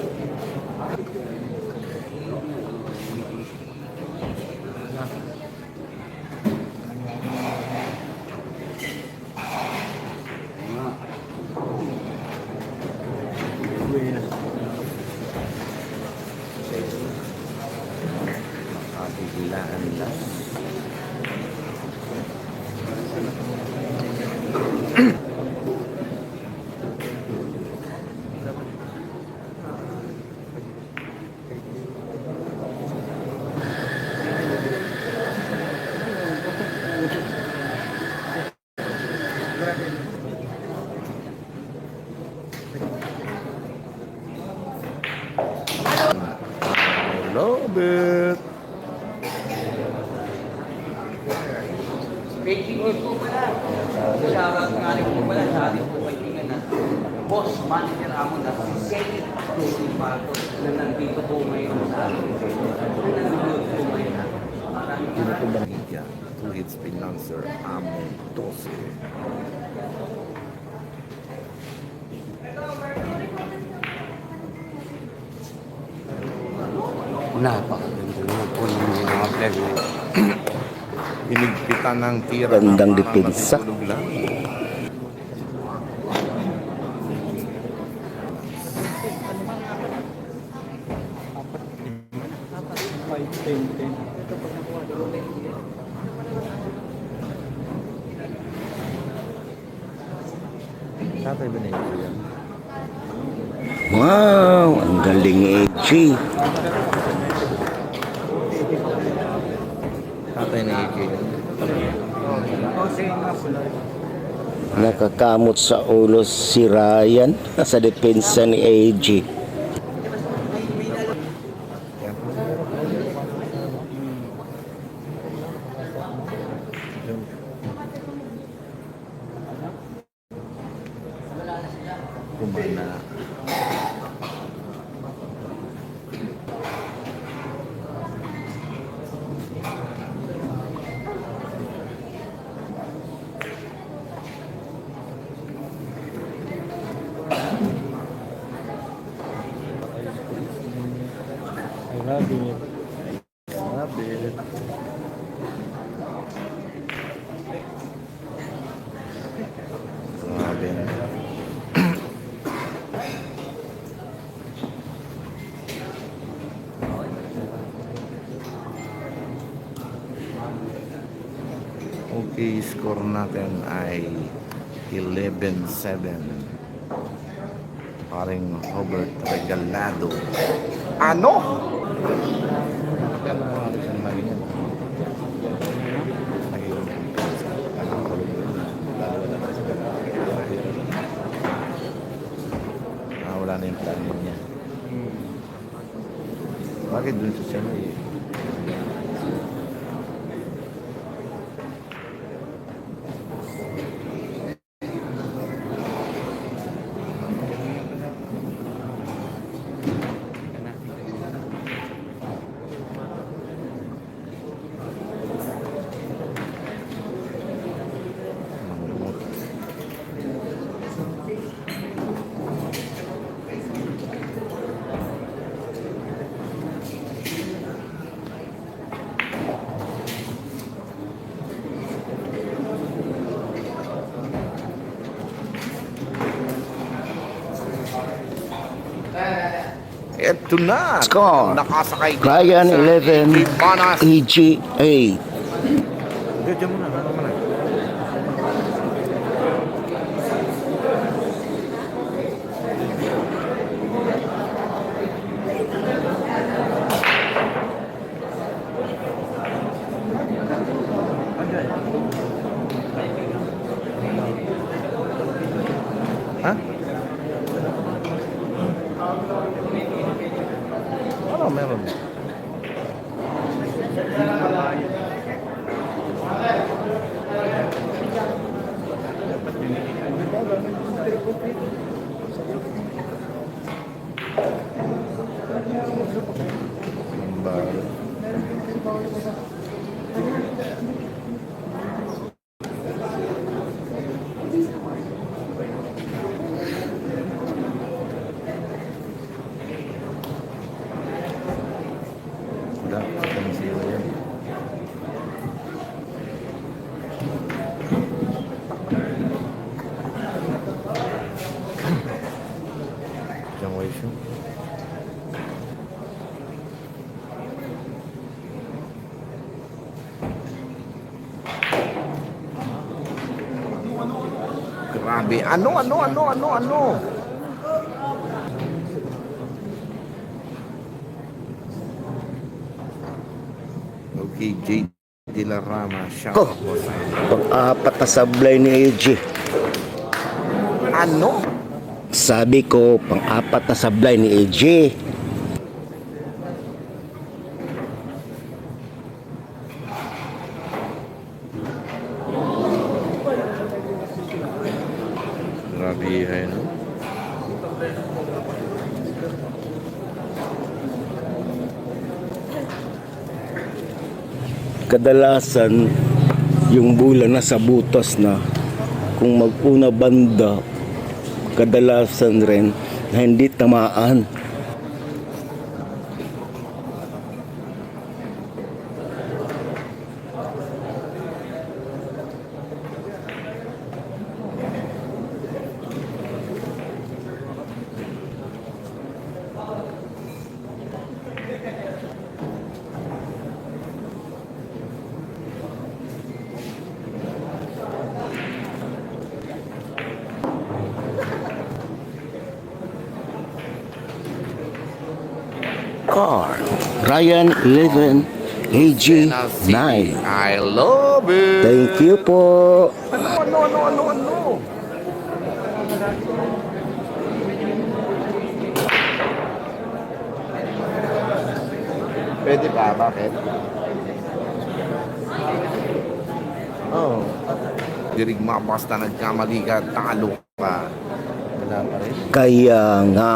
Speaker 2: Love it.
Speaker 3: Basically po pala. Shoutout nga rin po pala sa ating po kaibigan na Boss Manager Amon at si Senate Joey Marcos na nandito po ngayon sa ating nanonood po ngayon.
Speaker 2: Media, two hits freelancer, Amon Tose.
Speaker 3: Napakaganda naman po ng mga vlog na ito.
Speaker 2: Hinigpitan ng tira
Speaker 1: Gandang
Speaker 2: na parang
Speaker 1: depensa.
Speaker 2: natutulog lang. Tatay ba na yan?
Speaker 1: Wow, ang galing edgy.
Speaker 2: Tatay na AK.
Speaker 1: Nakakamot sa ulo si Ryan sa depensa ni AG.
Speaker 2: Kumana. Rabbit. Rabbit. Okay, score natin ay 11-7. Paring Robert Regalado. Ano? Wala na yung planning niya. Bakit dun sa siya eh? Ito na.
Speaker 1: Score.
Speaker 2: Nakasakay ka
Speaker 1: Ryan
Speaker 2: sa
Speaker 1: 11,
Speaker 2: Ibanas.
Speaker 1: AG 8.
Speaker 2: Diyan muna. Ano muna? Ha? Ano meron? Wala, kami siya yan. Diyan way siya. Grabe. Ano? Okay, J. De La Rama. Shout
Speaker 1: Ko,
Speaker 2: out po sa inyo.
Speaker 1: pang-apat na sablay ni AJ.
Speaker 2: Ano?
Speaker 1: Sabi ko, pang-apat na sablay ni AJ.
Speaker 2: Grabe yan, no?
Speaker 1: Kadalasan, yung bola nasa butas na. Kung mag-una banda, kadalasan rin na hindi tamaan. Car, Ryan 11, AJ 9.
Speaker 2: I love it.
Speaker 1: Thank you po.
Speaker 2: Ano? Pwede pa, bakit? Oh. Dirigma, basta nagkamali ka, talo ka. Wala pa rin.
Speaker 1: Kaya nga,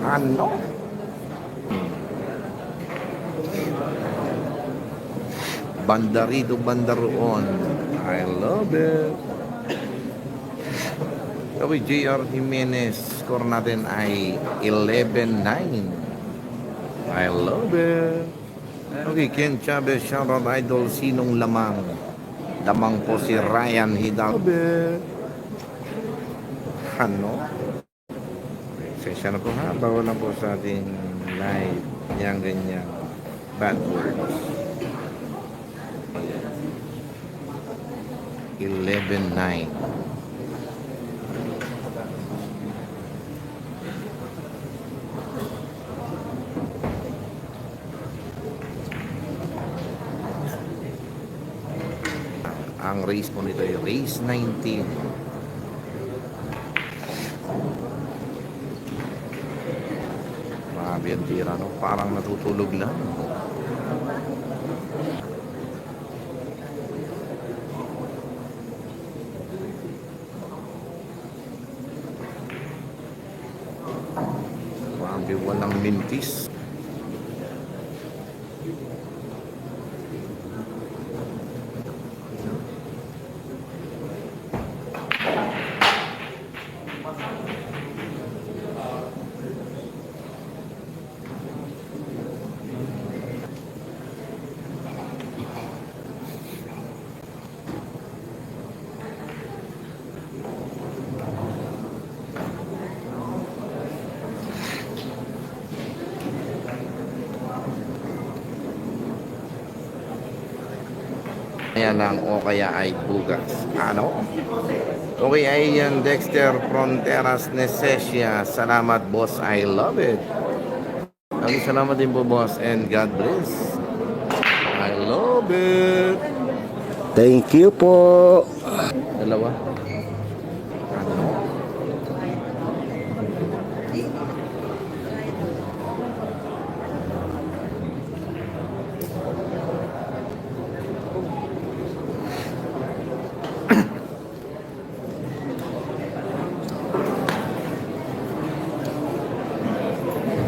Speaker 2: Ano? Bandarido Bandaroon. I love it. Okay, JR Jimenez. Score natin ay 11-9. I love it. Okay, Ken Chavez. Shoutout idol. Sinong lamang? Lamang po si Ryan Hidalgo. Ano? Sesya na po ha. Bawal lang po sa ating live. Yang ganyan. Bad words. 11-9. Ang race po nito ay race 19. Grabe ang tira, no? Parang natutulog lang. Grabe, walang mintis. Kaya lang o kaya ay bugas. Ano? Okay, ay yan Dexter Fronteras Nesesia. Salamat boss, I love it. Salamat din po boss and God bless. I love it.
Speaker 1: Thank you po.
Speaker 2: Dalawa. Ano?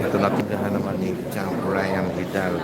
Speaker 2: Ito natigdahan naman ni Champ Ryan Vidal.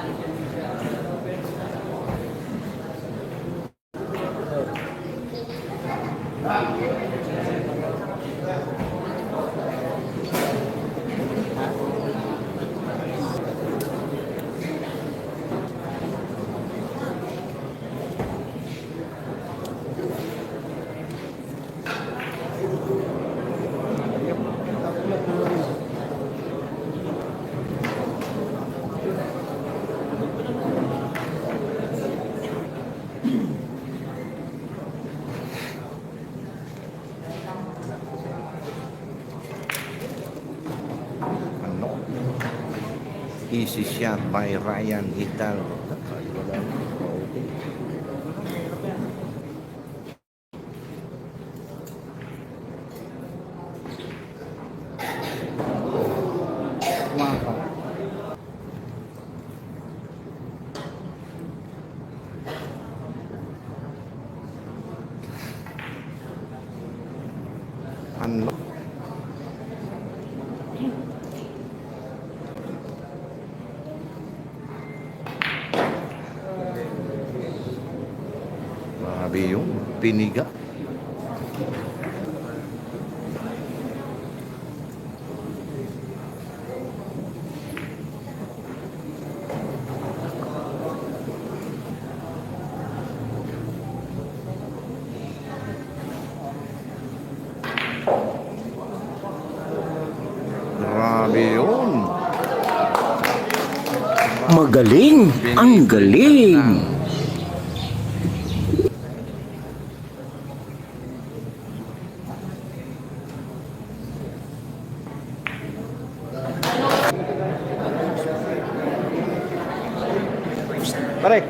Speaker 2: Ano? Easy shot by Ryan Vidal. Ano? Grabe yung piniga. Grabe yun.
Speaker 1: Magaling. Ang galing.
Speaker 3: Pare.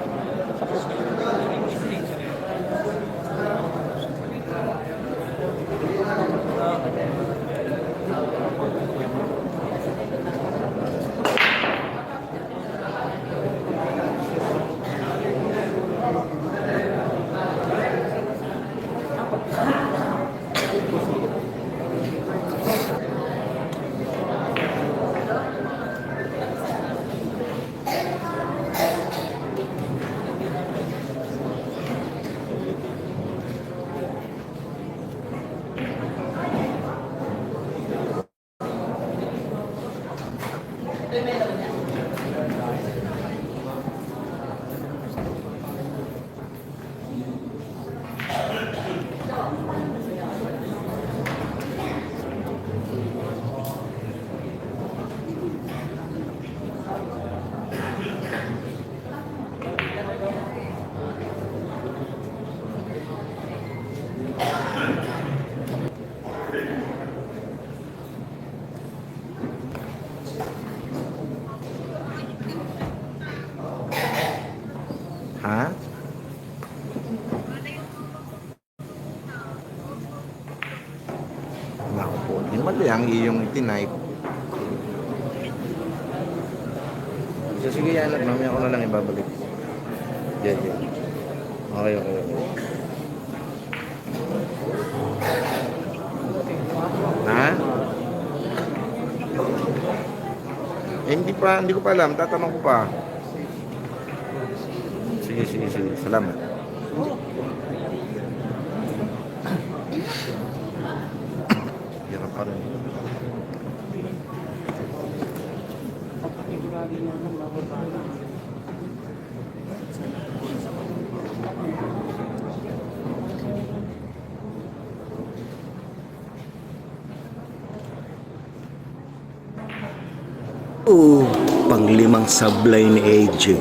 Speaker 2: Ha? Naku po, di mali ang iyong itinipe. So, sige yan, mamaya ko na lang ibabalik. Yan, yan. Okay, okay, okay. Ha? Eh, hindi ko pa alam. Tatanong ko pa. Sige, sige, sige. Salamat. Hirap pa rin.
Speaker 1: Oh, panglimang sablay ni AJ.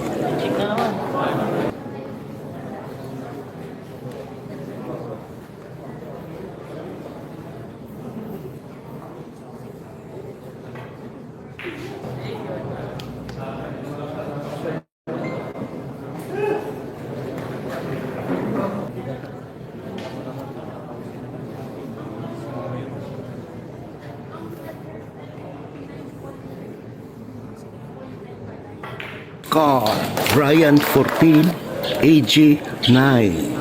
Speaker 1: Scar, Brian 14, AG 9.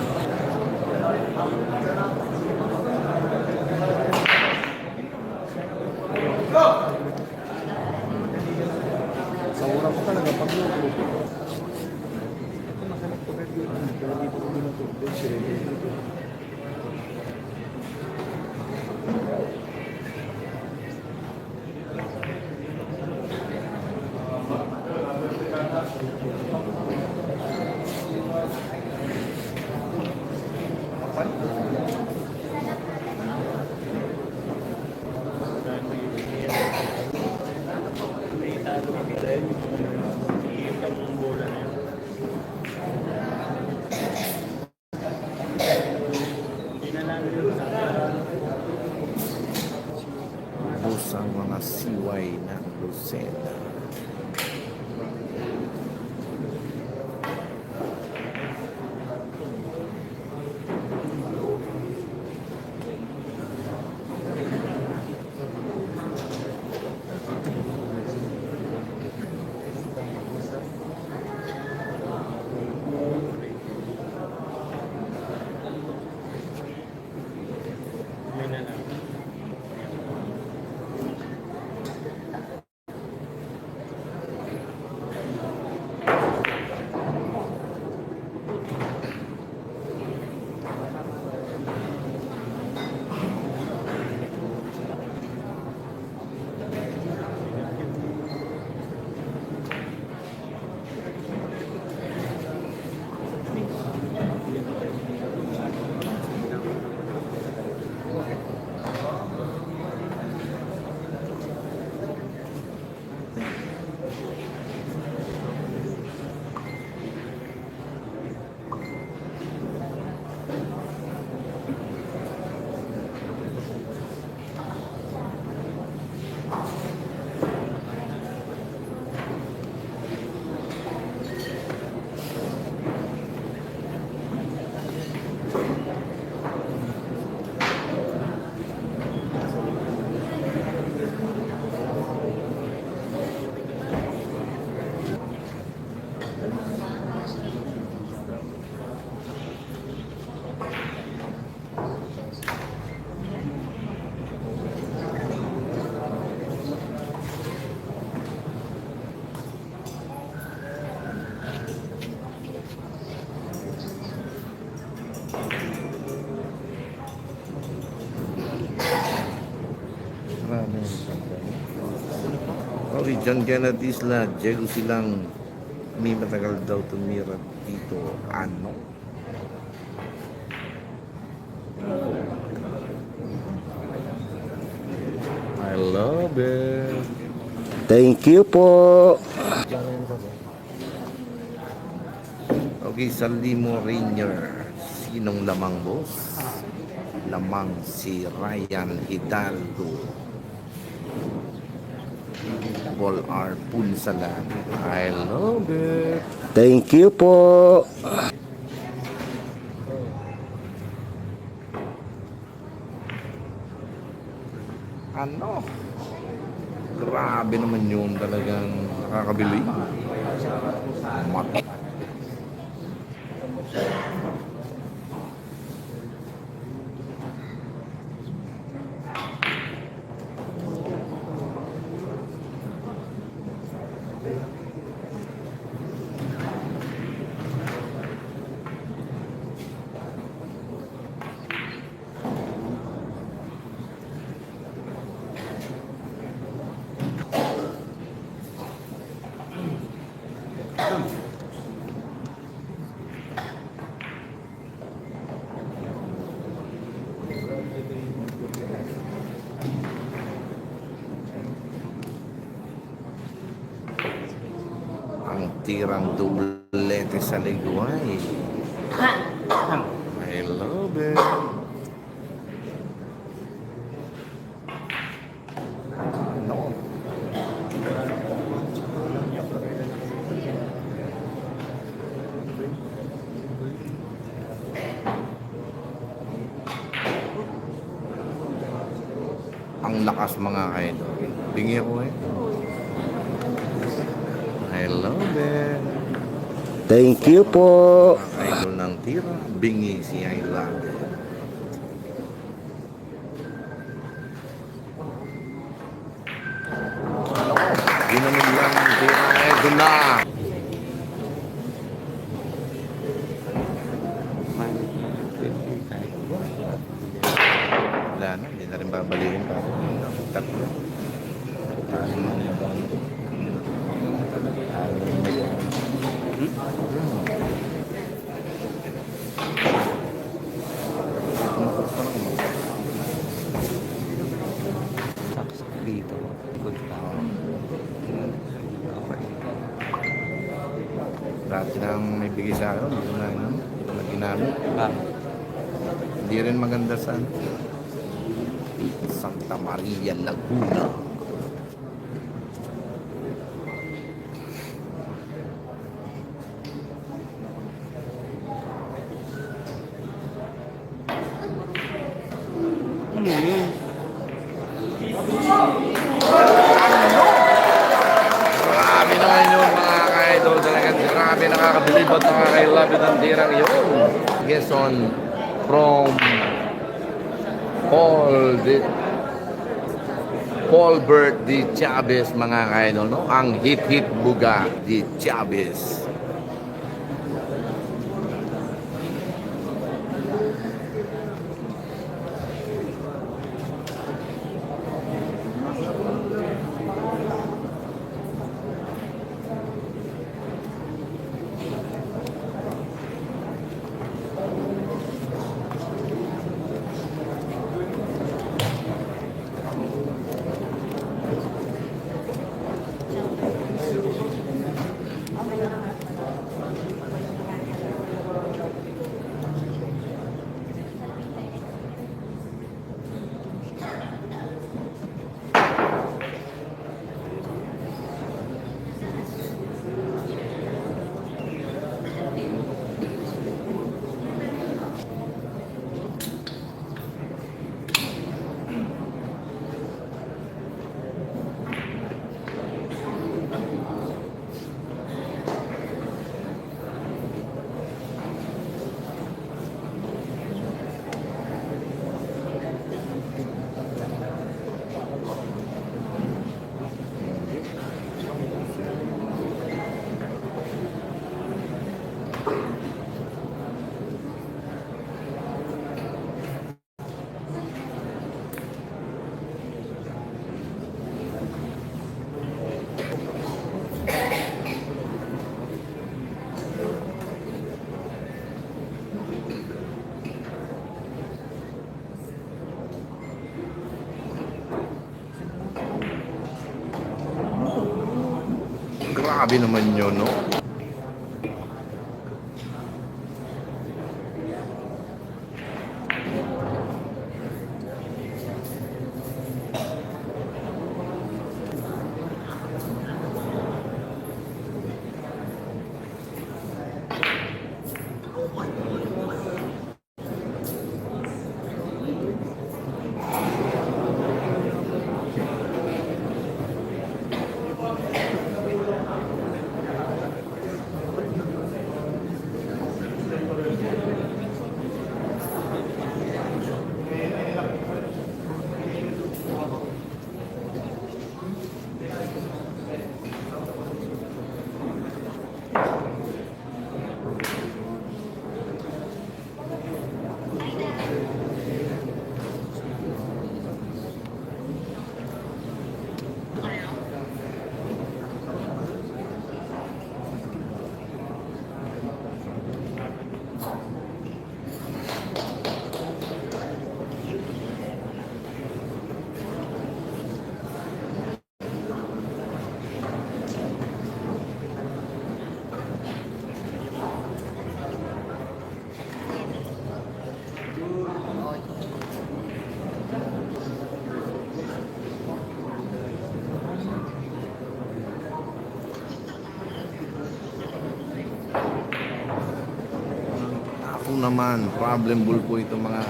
Speaker 4: Sa oras ko talaga pag
Speaker 2: Ubus ang mga siway ng Lucena. Okay, John Kennedy sila, Diego silang may matagal daw tumira dito. Ano? I love it.
Speaker 1: Thank you po.
Speaker 2: Okay, sa Limo Rainier, sinong lamang boss? Lamang si Ryan Hidalgo. Ball R. Punsalan. I love it.
Speaker 1: Thank you po.
Speaker 2: Ano? Grabe naman yun, talagang nakakabili. Mat- ang tirang dublete sa Ligway. I love it. No. Ang lakas mga idol. Bingi ako eh. I love it.
Speaker 1: Thank you po.
Speaker 2: Idol ng tira, bingi si I love it. Ginamit lang ng tira, ito na. Wala na, hindi na rin babalikin pa. Tatlo.
Speaker 3: Dito. Good tao. Okay.
Speaker 2: Dati nang may bigay sa akin, hindi ko na yun. Hindi ko na ginamit. Hindi rin maganda sa Santa Maria, Laguna. Grabe naman yun mga ka-idol. Talagang grabe nakakabilib at nakaka-love it ang tirang yun. Quezon from Paulbert D. Chavez mga ka-idol. No? Ang hit-hit buga D. Chavez. Grabe naman yun, no? Naman, problem po itong mga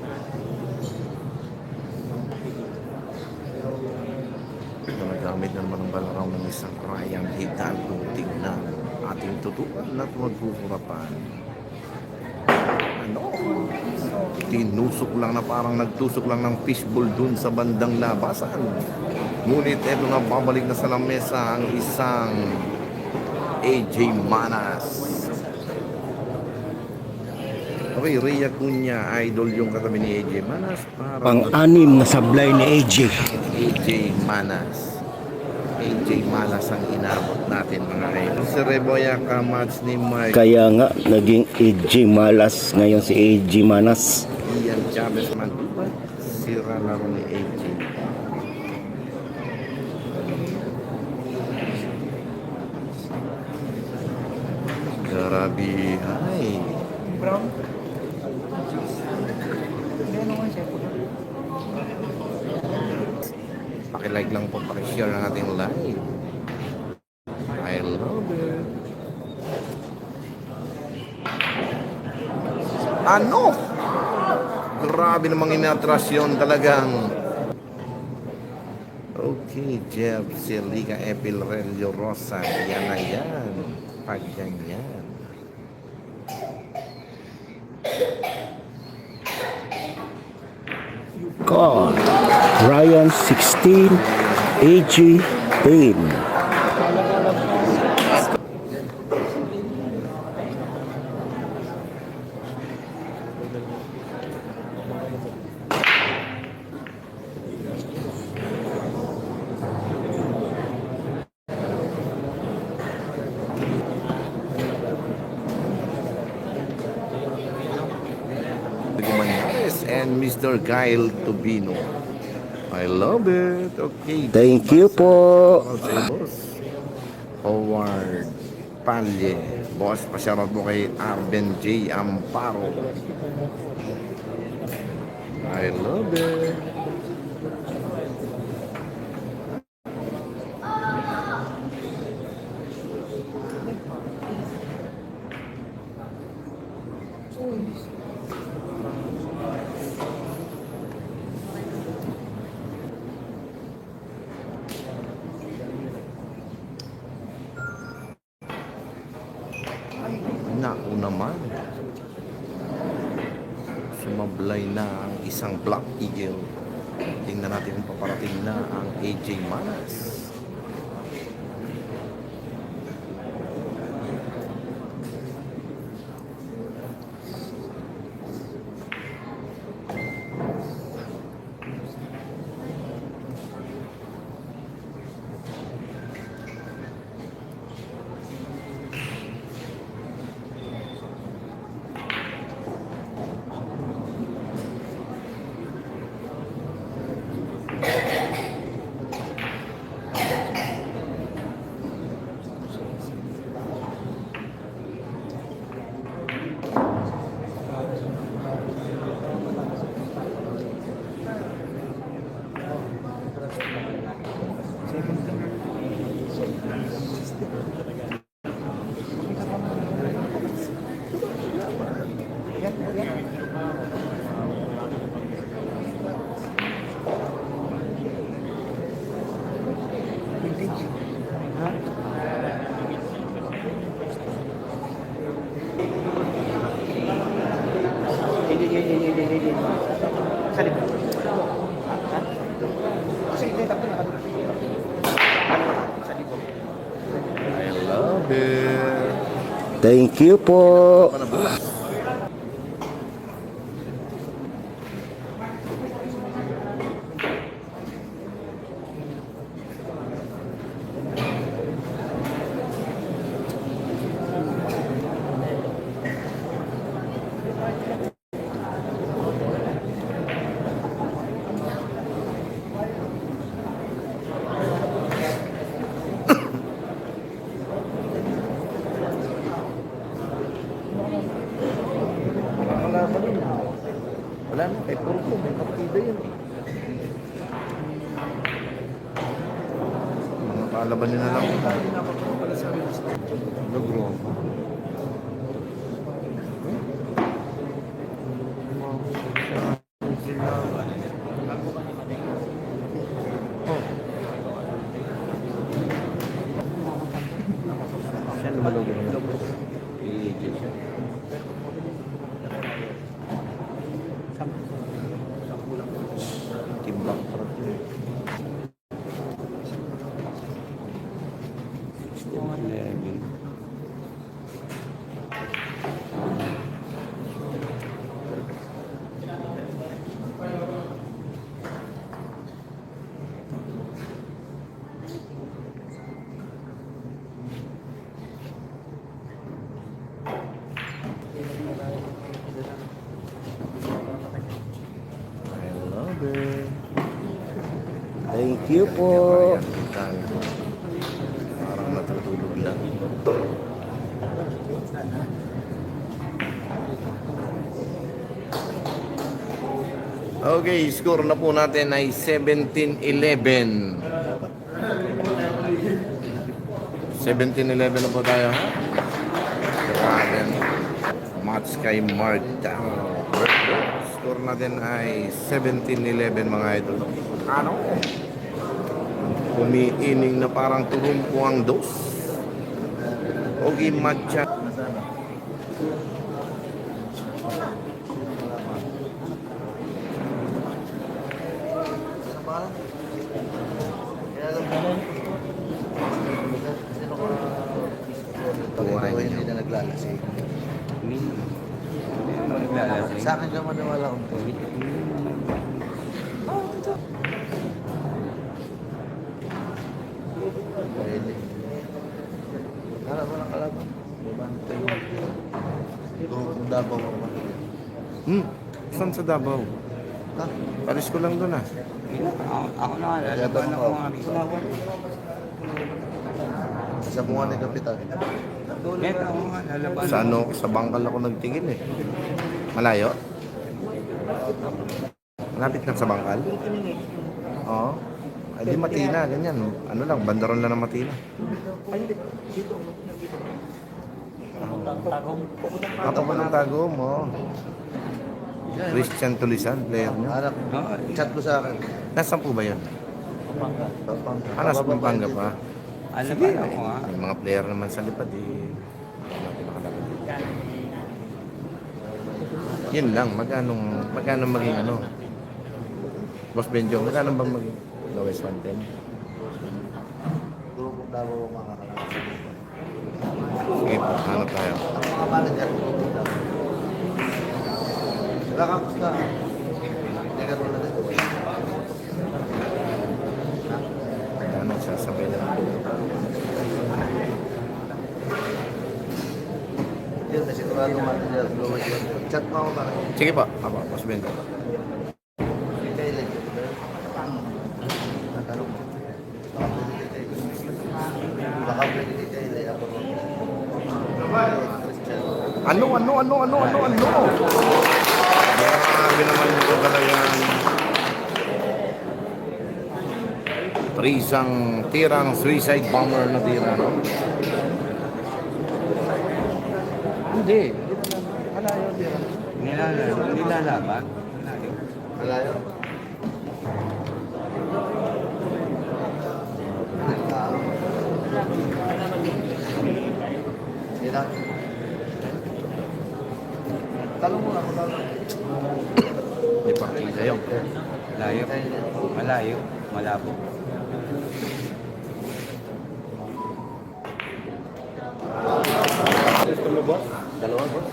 Speaker 2: ito Gamit na naman ang balaraw ng isang Ryan Hidalgo. Tignan ating tutukan at magkukurapan. Ano? Tinusok lang na parang nagtusok lang ng fishball dun sa bandang labasan. Ngunit eto nga babalik na sa lamesa ang isang AJ Manas. Okay, Rhea Cunha, idol yung katabi ni AJ Manas.
Speaker 1: Pang-anim na sablay ni AJ.
Speaker 2: AJ Manas. AJ Manas ang inabot natin mga idol. Si Reboya Kamats ni Mike.
Speaker 1: Kaya nga, naging AJ Malas ngayon si AJ Manas.
Speaker 2: Ian Chavez Mantupa. Sira laro ni AJ. Grabe. Ay. Pakilike lang po, pakishare ng ating live. I love it. Ano? Grabe namang inatrasyon talagang. Okay, Jeff, Celica, Epil, Relio, Rosa. Yan na yan. Pag ganyan.
Speaker 1: God. Ryan 16, AJ 10.
Speaker 2: Manyares and Mr. Kyle Tubino. I love it. Okay.
Speaker 1: Thank you po.
Speaker 2: Para sa boss. Howard Palye. Boss, pasyarat mo kay Arben J. Amparo. I love it. Naku naman. Sumablay na ang isang Black Eagle. Tingnan natin kung paparating na ang AJ Manas.
Speaker 3: Sa likod. Ha? Kasi ito yung tatlo na kami. Sa likod.
Speaker 2: I love it.
Speaker 1: Thank you po.
Speaker 2: Ano ba? Wala na, kay Purko, may partida yun. Mga kalaban nila lang. Nagro. Timbang truck yun. 11. I love it.
Speaker 1: Thank you po.
Speaker 2: Parang natutulog lang. Okay, score na po natin ay 17-11. 17-11 na po tayo. Grabe. Match kay Marta. Score natin ay 17-11 mga idol. Ano? Umiining na parang tulumpo ang dos. Okay, matcha.
Speaker 4: Pag hindi na naglalasing. Sa akin ka maniwala kung to. Pwede. Kala mo ng kalaban. Bantay. Kung Davao mo ba?
Speaker 2: Saan sa Davao?
Speaker 4: Ha?
Speaker 2: Paris ko lang doon ah.
Speaker 3: Ako na, lalaban ako nga rito.
Speaker 4: Sa bunga ni Kapitan.
Speaker 3: Net, ako nga, lalaban.
Speaker 2: Sa ano, sa bangkal ako nagtingin eh. Malayo? Malapit lang sa bangkal? Oo. Ay di Matina, ganyan. Ano lang, bandaron lang ng Matina. Ako pa ng Tagum, oo. Christian Tulisan, player niya.
Speaker 4: Anak, chat mo sa akin.
Speaker 2: Nasaan po ba yun? Ah, nasa Pampanga pa.
Speaker 3: Lalaban ako nga.
Speaker 2: May mga player naman sa lipad eh. Ano pinakalapad dito? Yun lang, magkano maging ano? Boss Benjo, magkano bang maging lowest 110?
Speaker 4: Puro kung Davao ang makakalaban.
Speaker 2: Sige po, hanap tayo.
Speaker 4: Ang mga manager ko kung Davao. Sila kamusta? Hindi ka tulad ito.
Speaker 2: Ano, sasabay lang.
Speaker 4: Yun, kasi sigurado manager. Chat mo ako ba?
Speaker 2: Sige po, ako, Boss Benjo.
Speaker 4: Kailan? Natanong mo. Baka pwede kay Kailan ako.
Speaker 2: Ano? Grabe naman ito talagang tirang three-side bomber na tira, no? Hindi. Malayo tira.
Speaker 3: Nilalaban.
Speaker 4: Malayo? Sila? Talong mo lang.
Speaker 2: Hindi pa kita yun.
Speaker 3: Malayo. Malayo. Malabo.
Speaker 4: Dalawa, boss?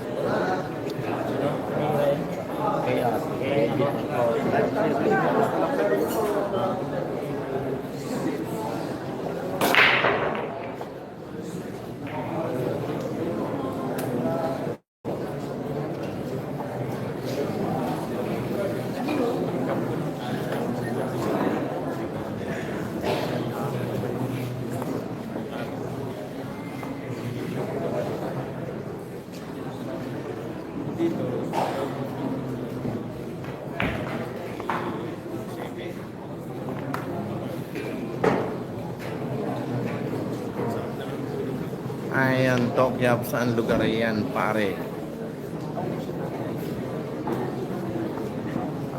Speaker 2: Ayan, Tokyap, saan lugar yan, pare?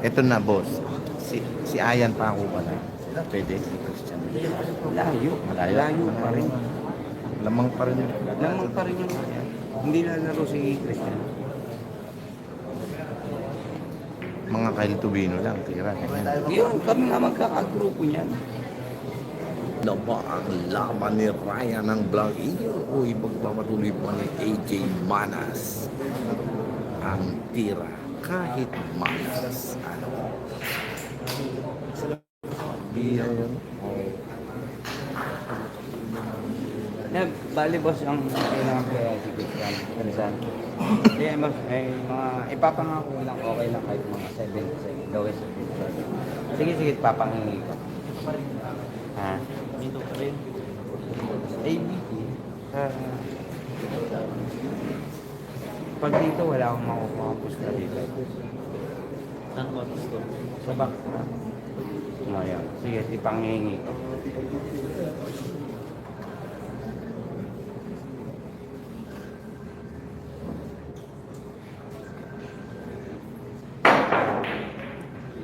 Speaker 2: Ito na, boss. Si Ayan pa ako pala. Pwede, si Christian.
Speaker 3: Malayo. Malayo pa rin.
Speaker 2: Lamang pa rin yun.
Speaker 3: Lamang pa rin yung hindi lalaro si Christian.
Speaker 2: Mga Kyle Tubino lang, tira.
Speaker 3: Yun, kami nga magkakagrupo niyan.
Speaker 2: Na ba ang laban ni Ryan ng Black Eagle o ipagpapatuloy pa ni AJ Manas ang tira kahit Manas? Ano? Yun.
Speaker 3: Bali boss, ang kailangan ko si Christian. Kanisan. Kaya boss, mga ipapangako ko lang, okay lang kahit mga 7 gawin sa future. Sige, papangingi ko. Ha? Dito pa rin. ABT. Pag dito, wala akong makukuha pusta dito. Saan mo pusto? Sa back. Ngayon. Sige, ipangingi ko.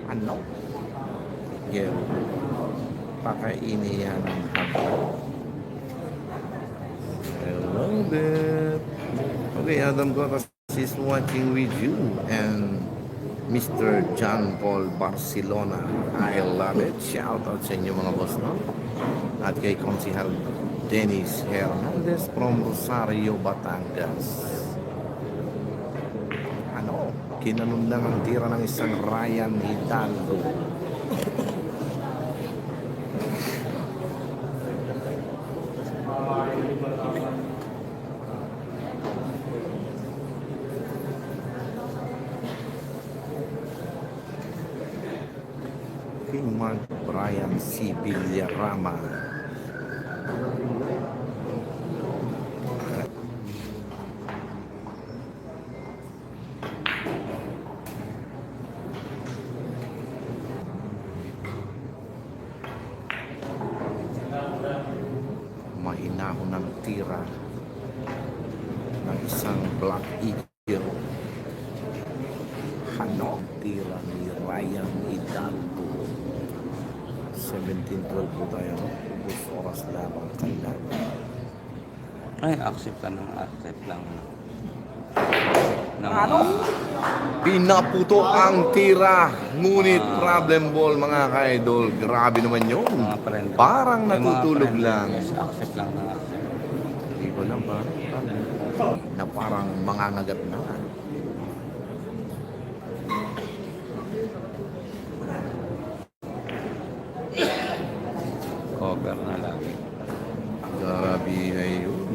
Speaker 2: Ano? Yeah. Pakaini yan ang hapon. Hello there. Okay, Adam Gotas is watching with you and Mr. John Paul Barcelona. I love it. Shout out sa inyo mga boss, no? At kay Konsihal Dennis Hernandez from Rosario, Batangas. Ano? Kinanon lang ang tira ng isang Ryan Hidalgo. King Mark Brian C. Villarama. Mahinahon ng tira ng isang Black Eagle. Ano? Tira ni Ryan Hidalgo. 17-12 po tayo. 2 oras lamang kailangan.
Speaker 3: Ay, accept ka ng accept lang.
Speaker 2: Pinaputo ang tira. Ngunit problem ball mga ka-idol. Grabe naman yun.
Speaker 3: Mga friend.
Speaker 2: Parang
Speaker 3: Yung mga
Speaker 2: natutulog
Speaker 3: friend,
Speaker 2: lang.
Speaker 3: yes, accept lang ng accept.
Speaker 2: Hindi ko lang ba? Na parang mangangagat na.
Speaker 3: Cover na lang.
Speaker 2: Grabe ay yun.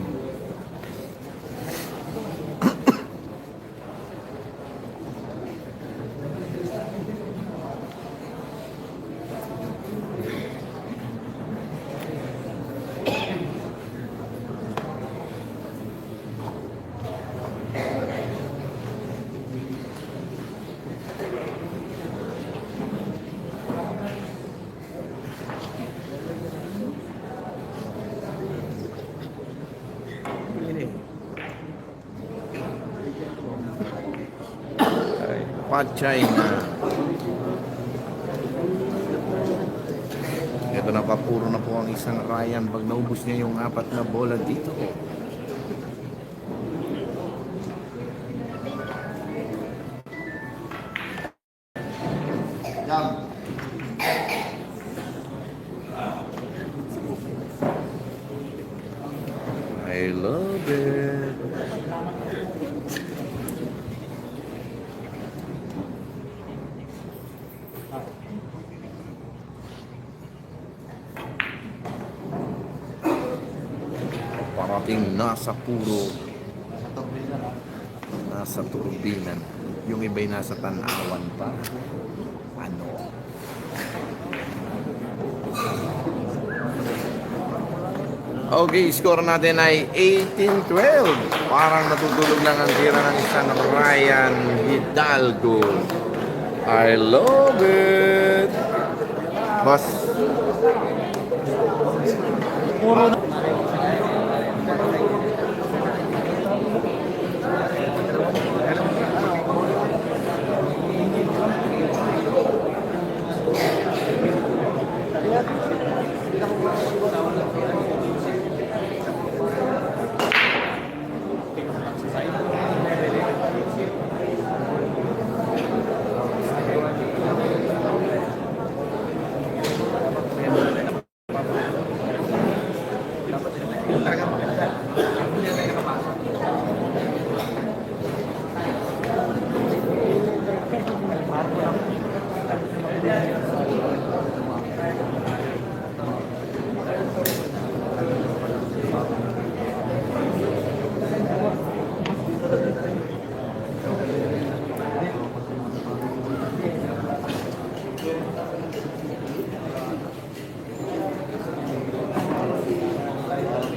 Speaker 2: Pachay na. Ito na papuro na po ang isang Ryan pag naubos niya yung 4 na bola dito. I love it. Parating nasa puro, nasa turbinan. Yung iba'y nasa tanawan pa. Ano? Okay, score natin ay 18-12. Parang natutulog lang ang tira ng isang Ryan Hidalgo. I love it. Boss.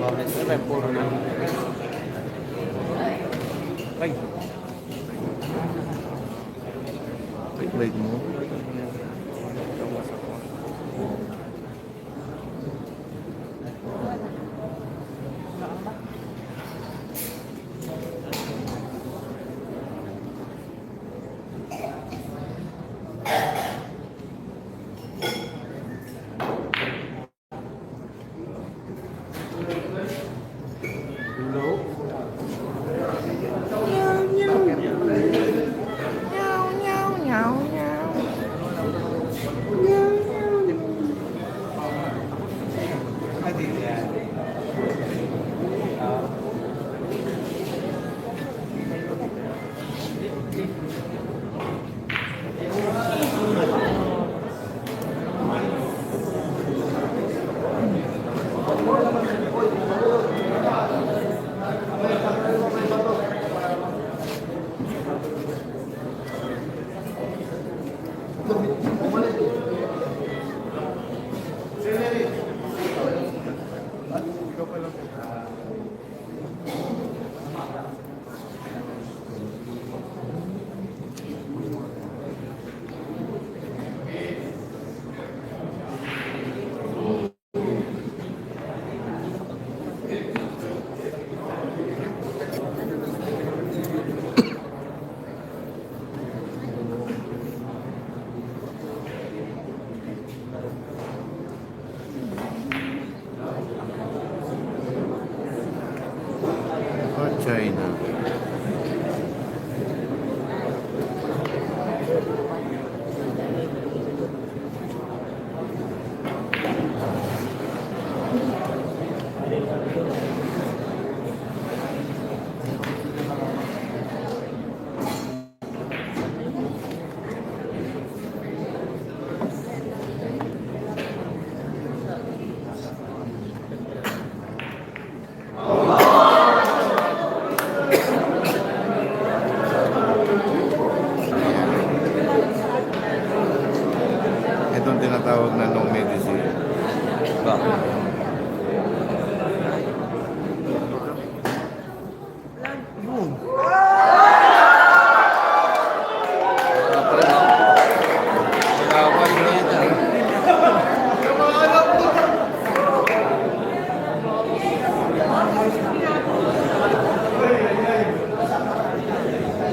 Speaker 3: Siyempre, puro na. Ay,
Speaker 4: Wait mo. China. Itong tinatawag na no medicine.
Speaker 3: bakit?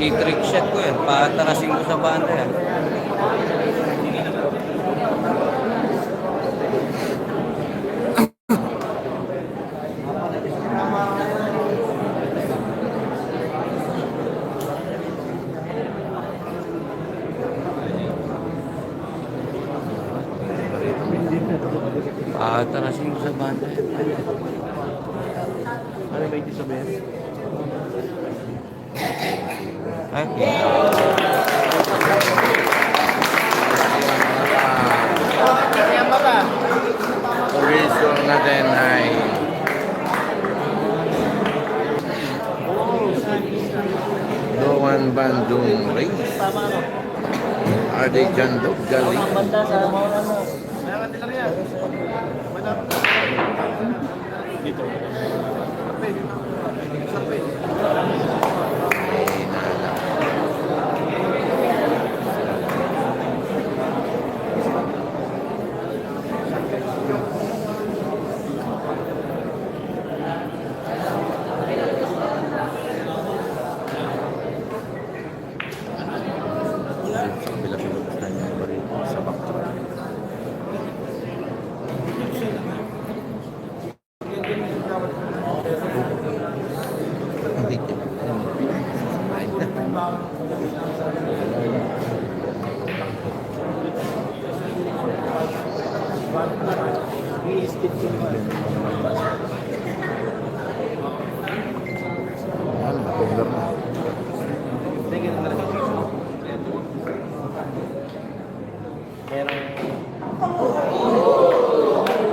Speaker 3: I-trick shot ko yan. Patarasin ko sa banda yan. Patarasin ko sa banda yan.
Speaker 4: Ano ba ito sabihin?
Speaker 3: Ay,
Speaker 4: Reason natin ay Doan Bandung Race. Adi Jandok Galing.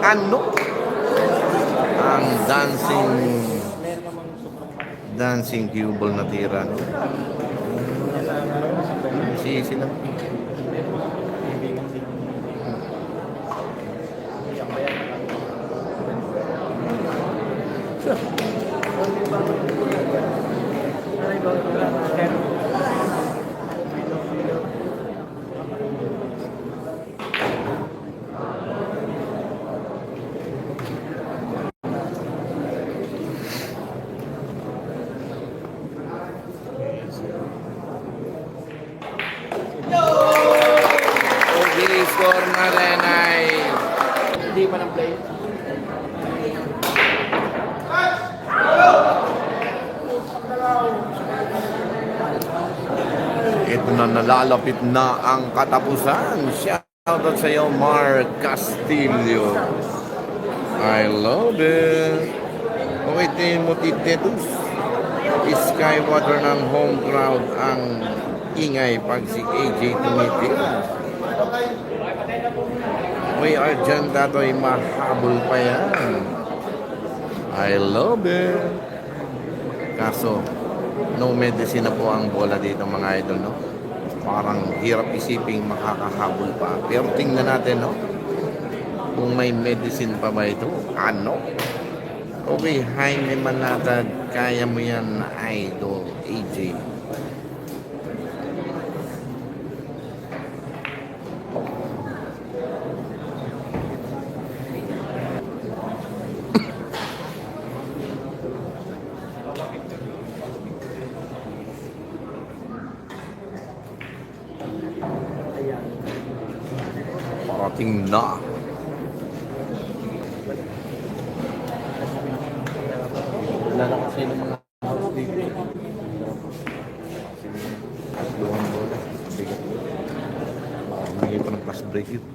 Speaker 4: Ano ang dancing cubble na tira, no? Sisi lang.
Speaker 2: Okay, score na rin ay
Speaker 3: Hindi pa ng play.
Speaker 2: ito na, nalalapit na ang katapusan. Shoutout sa iyo, Mark Castillo. I love it. Okay, Timothy Tetus. Skywater ng home crowd ang ingay pag si AJ tumitig. Uy, Arjan Tatoy, mahabol pa yan. I love it. Kaso, no medicine na po ang bola dito mga idol, no? Parang hirap isiping makakahabol pa. Pero tingnan natin, no? Kung may medicine pa ba ito. Ano? Okay, Jaime Manatag, kaya mo yan, idol, AJ. Parating na.
Speaker 3: Wala na kasi ng mga house dito.
Speaker 2: Luhan bola. Bigat. Hindi pa ng flash break yun.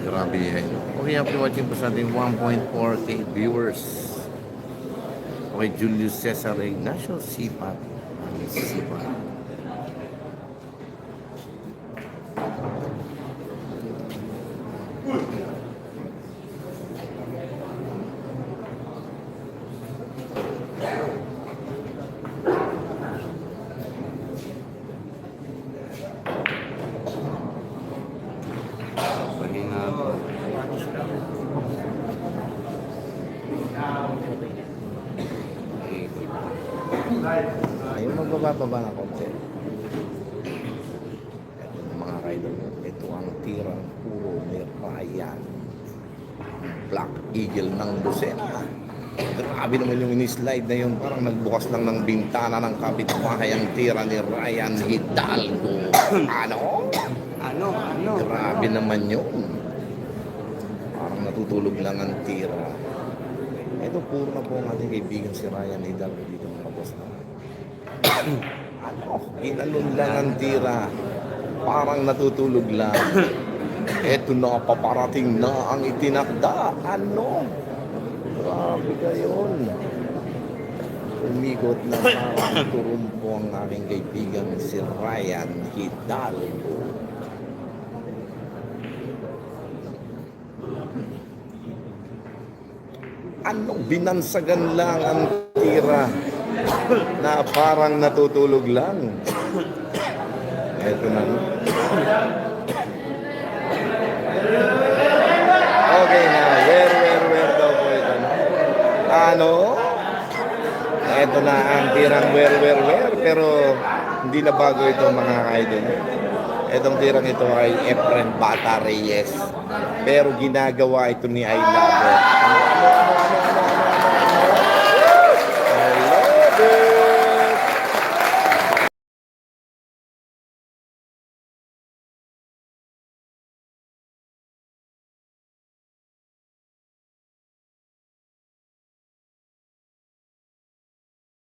Speaker 2: Grabe eh. Okay, after watching po sa ating 1.4K viewers. Okay, Julius Cesar Ignacio Sipat. Sipat. Ayun, magbababa na konti. Ito mga kaidol, ito ang tirang puro ni Ryan. Black Eagle ng Lucena. Grabe naman yung in-slide na yun. Parang nagbukas lang ng bintana ng kapitbahay ang tira ni Ryan Hidalgo. Ano? Grabe naman yun. Parang natutulog lang ang tira. Ito puro na po ang ating kaibigan si Ryan Hidalgo dito mga boss na. Ginalun lang ang tira. Parang natutulog lang. Eto na, paparating na ang itinakda. Grabe ka yun. Umikot na parang turumpo ang aking kaibigan si Ryan Hidalgo. Binansagan lang ang tira na parang natutulog lang. Eto na. Okay na. Where daw po ito. Eto na ang tirang where. Pero hindi na bago ito mga kaidol. Etong tirang ito ay Efren Bata Reyes. Pero ginagawa ito ni I Love It.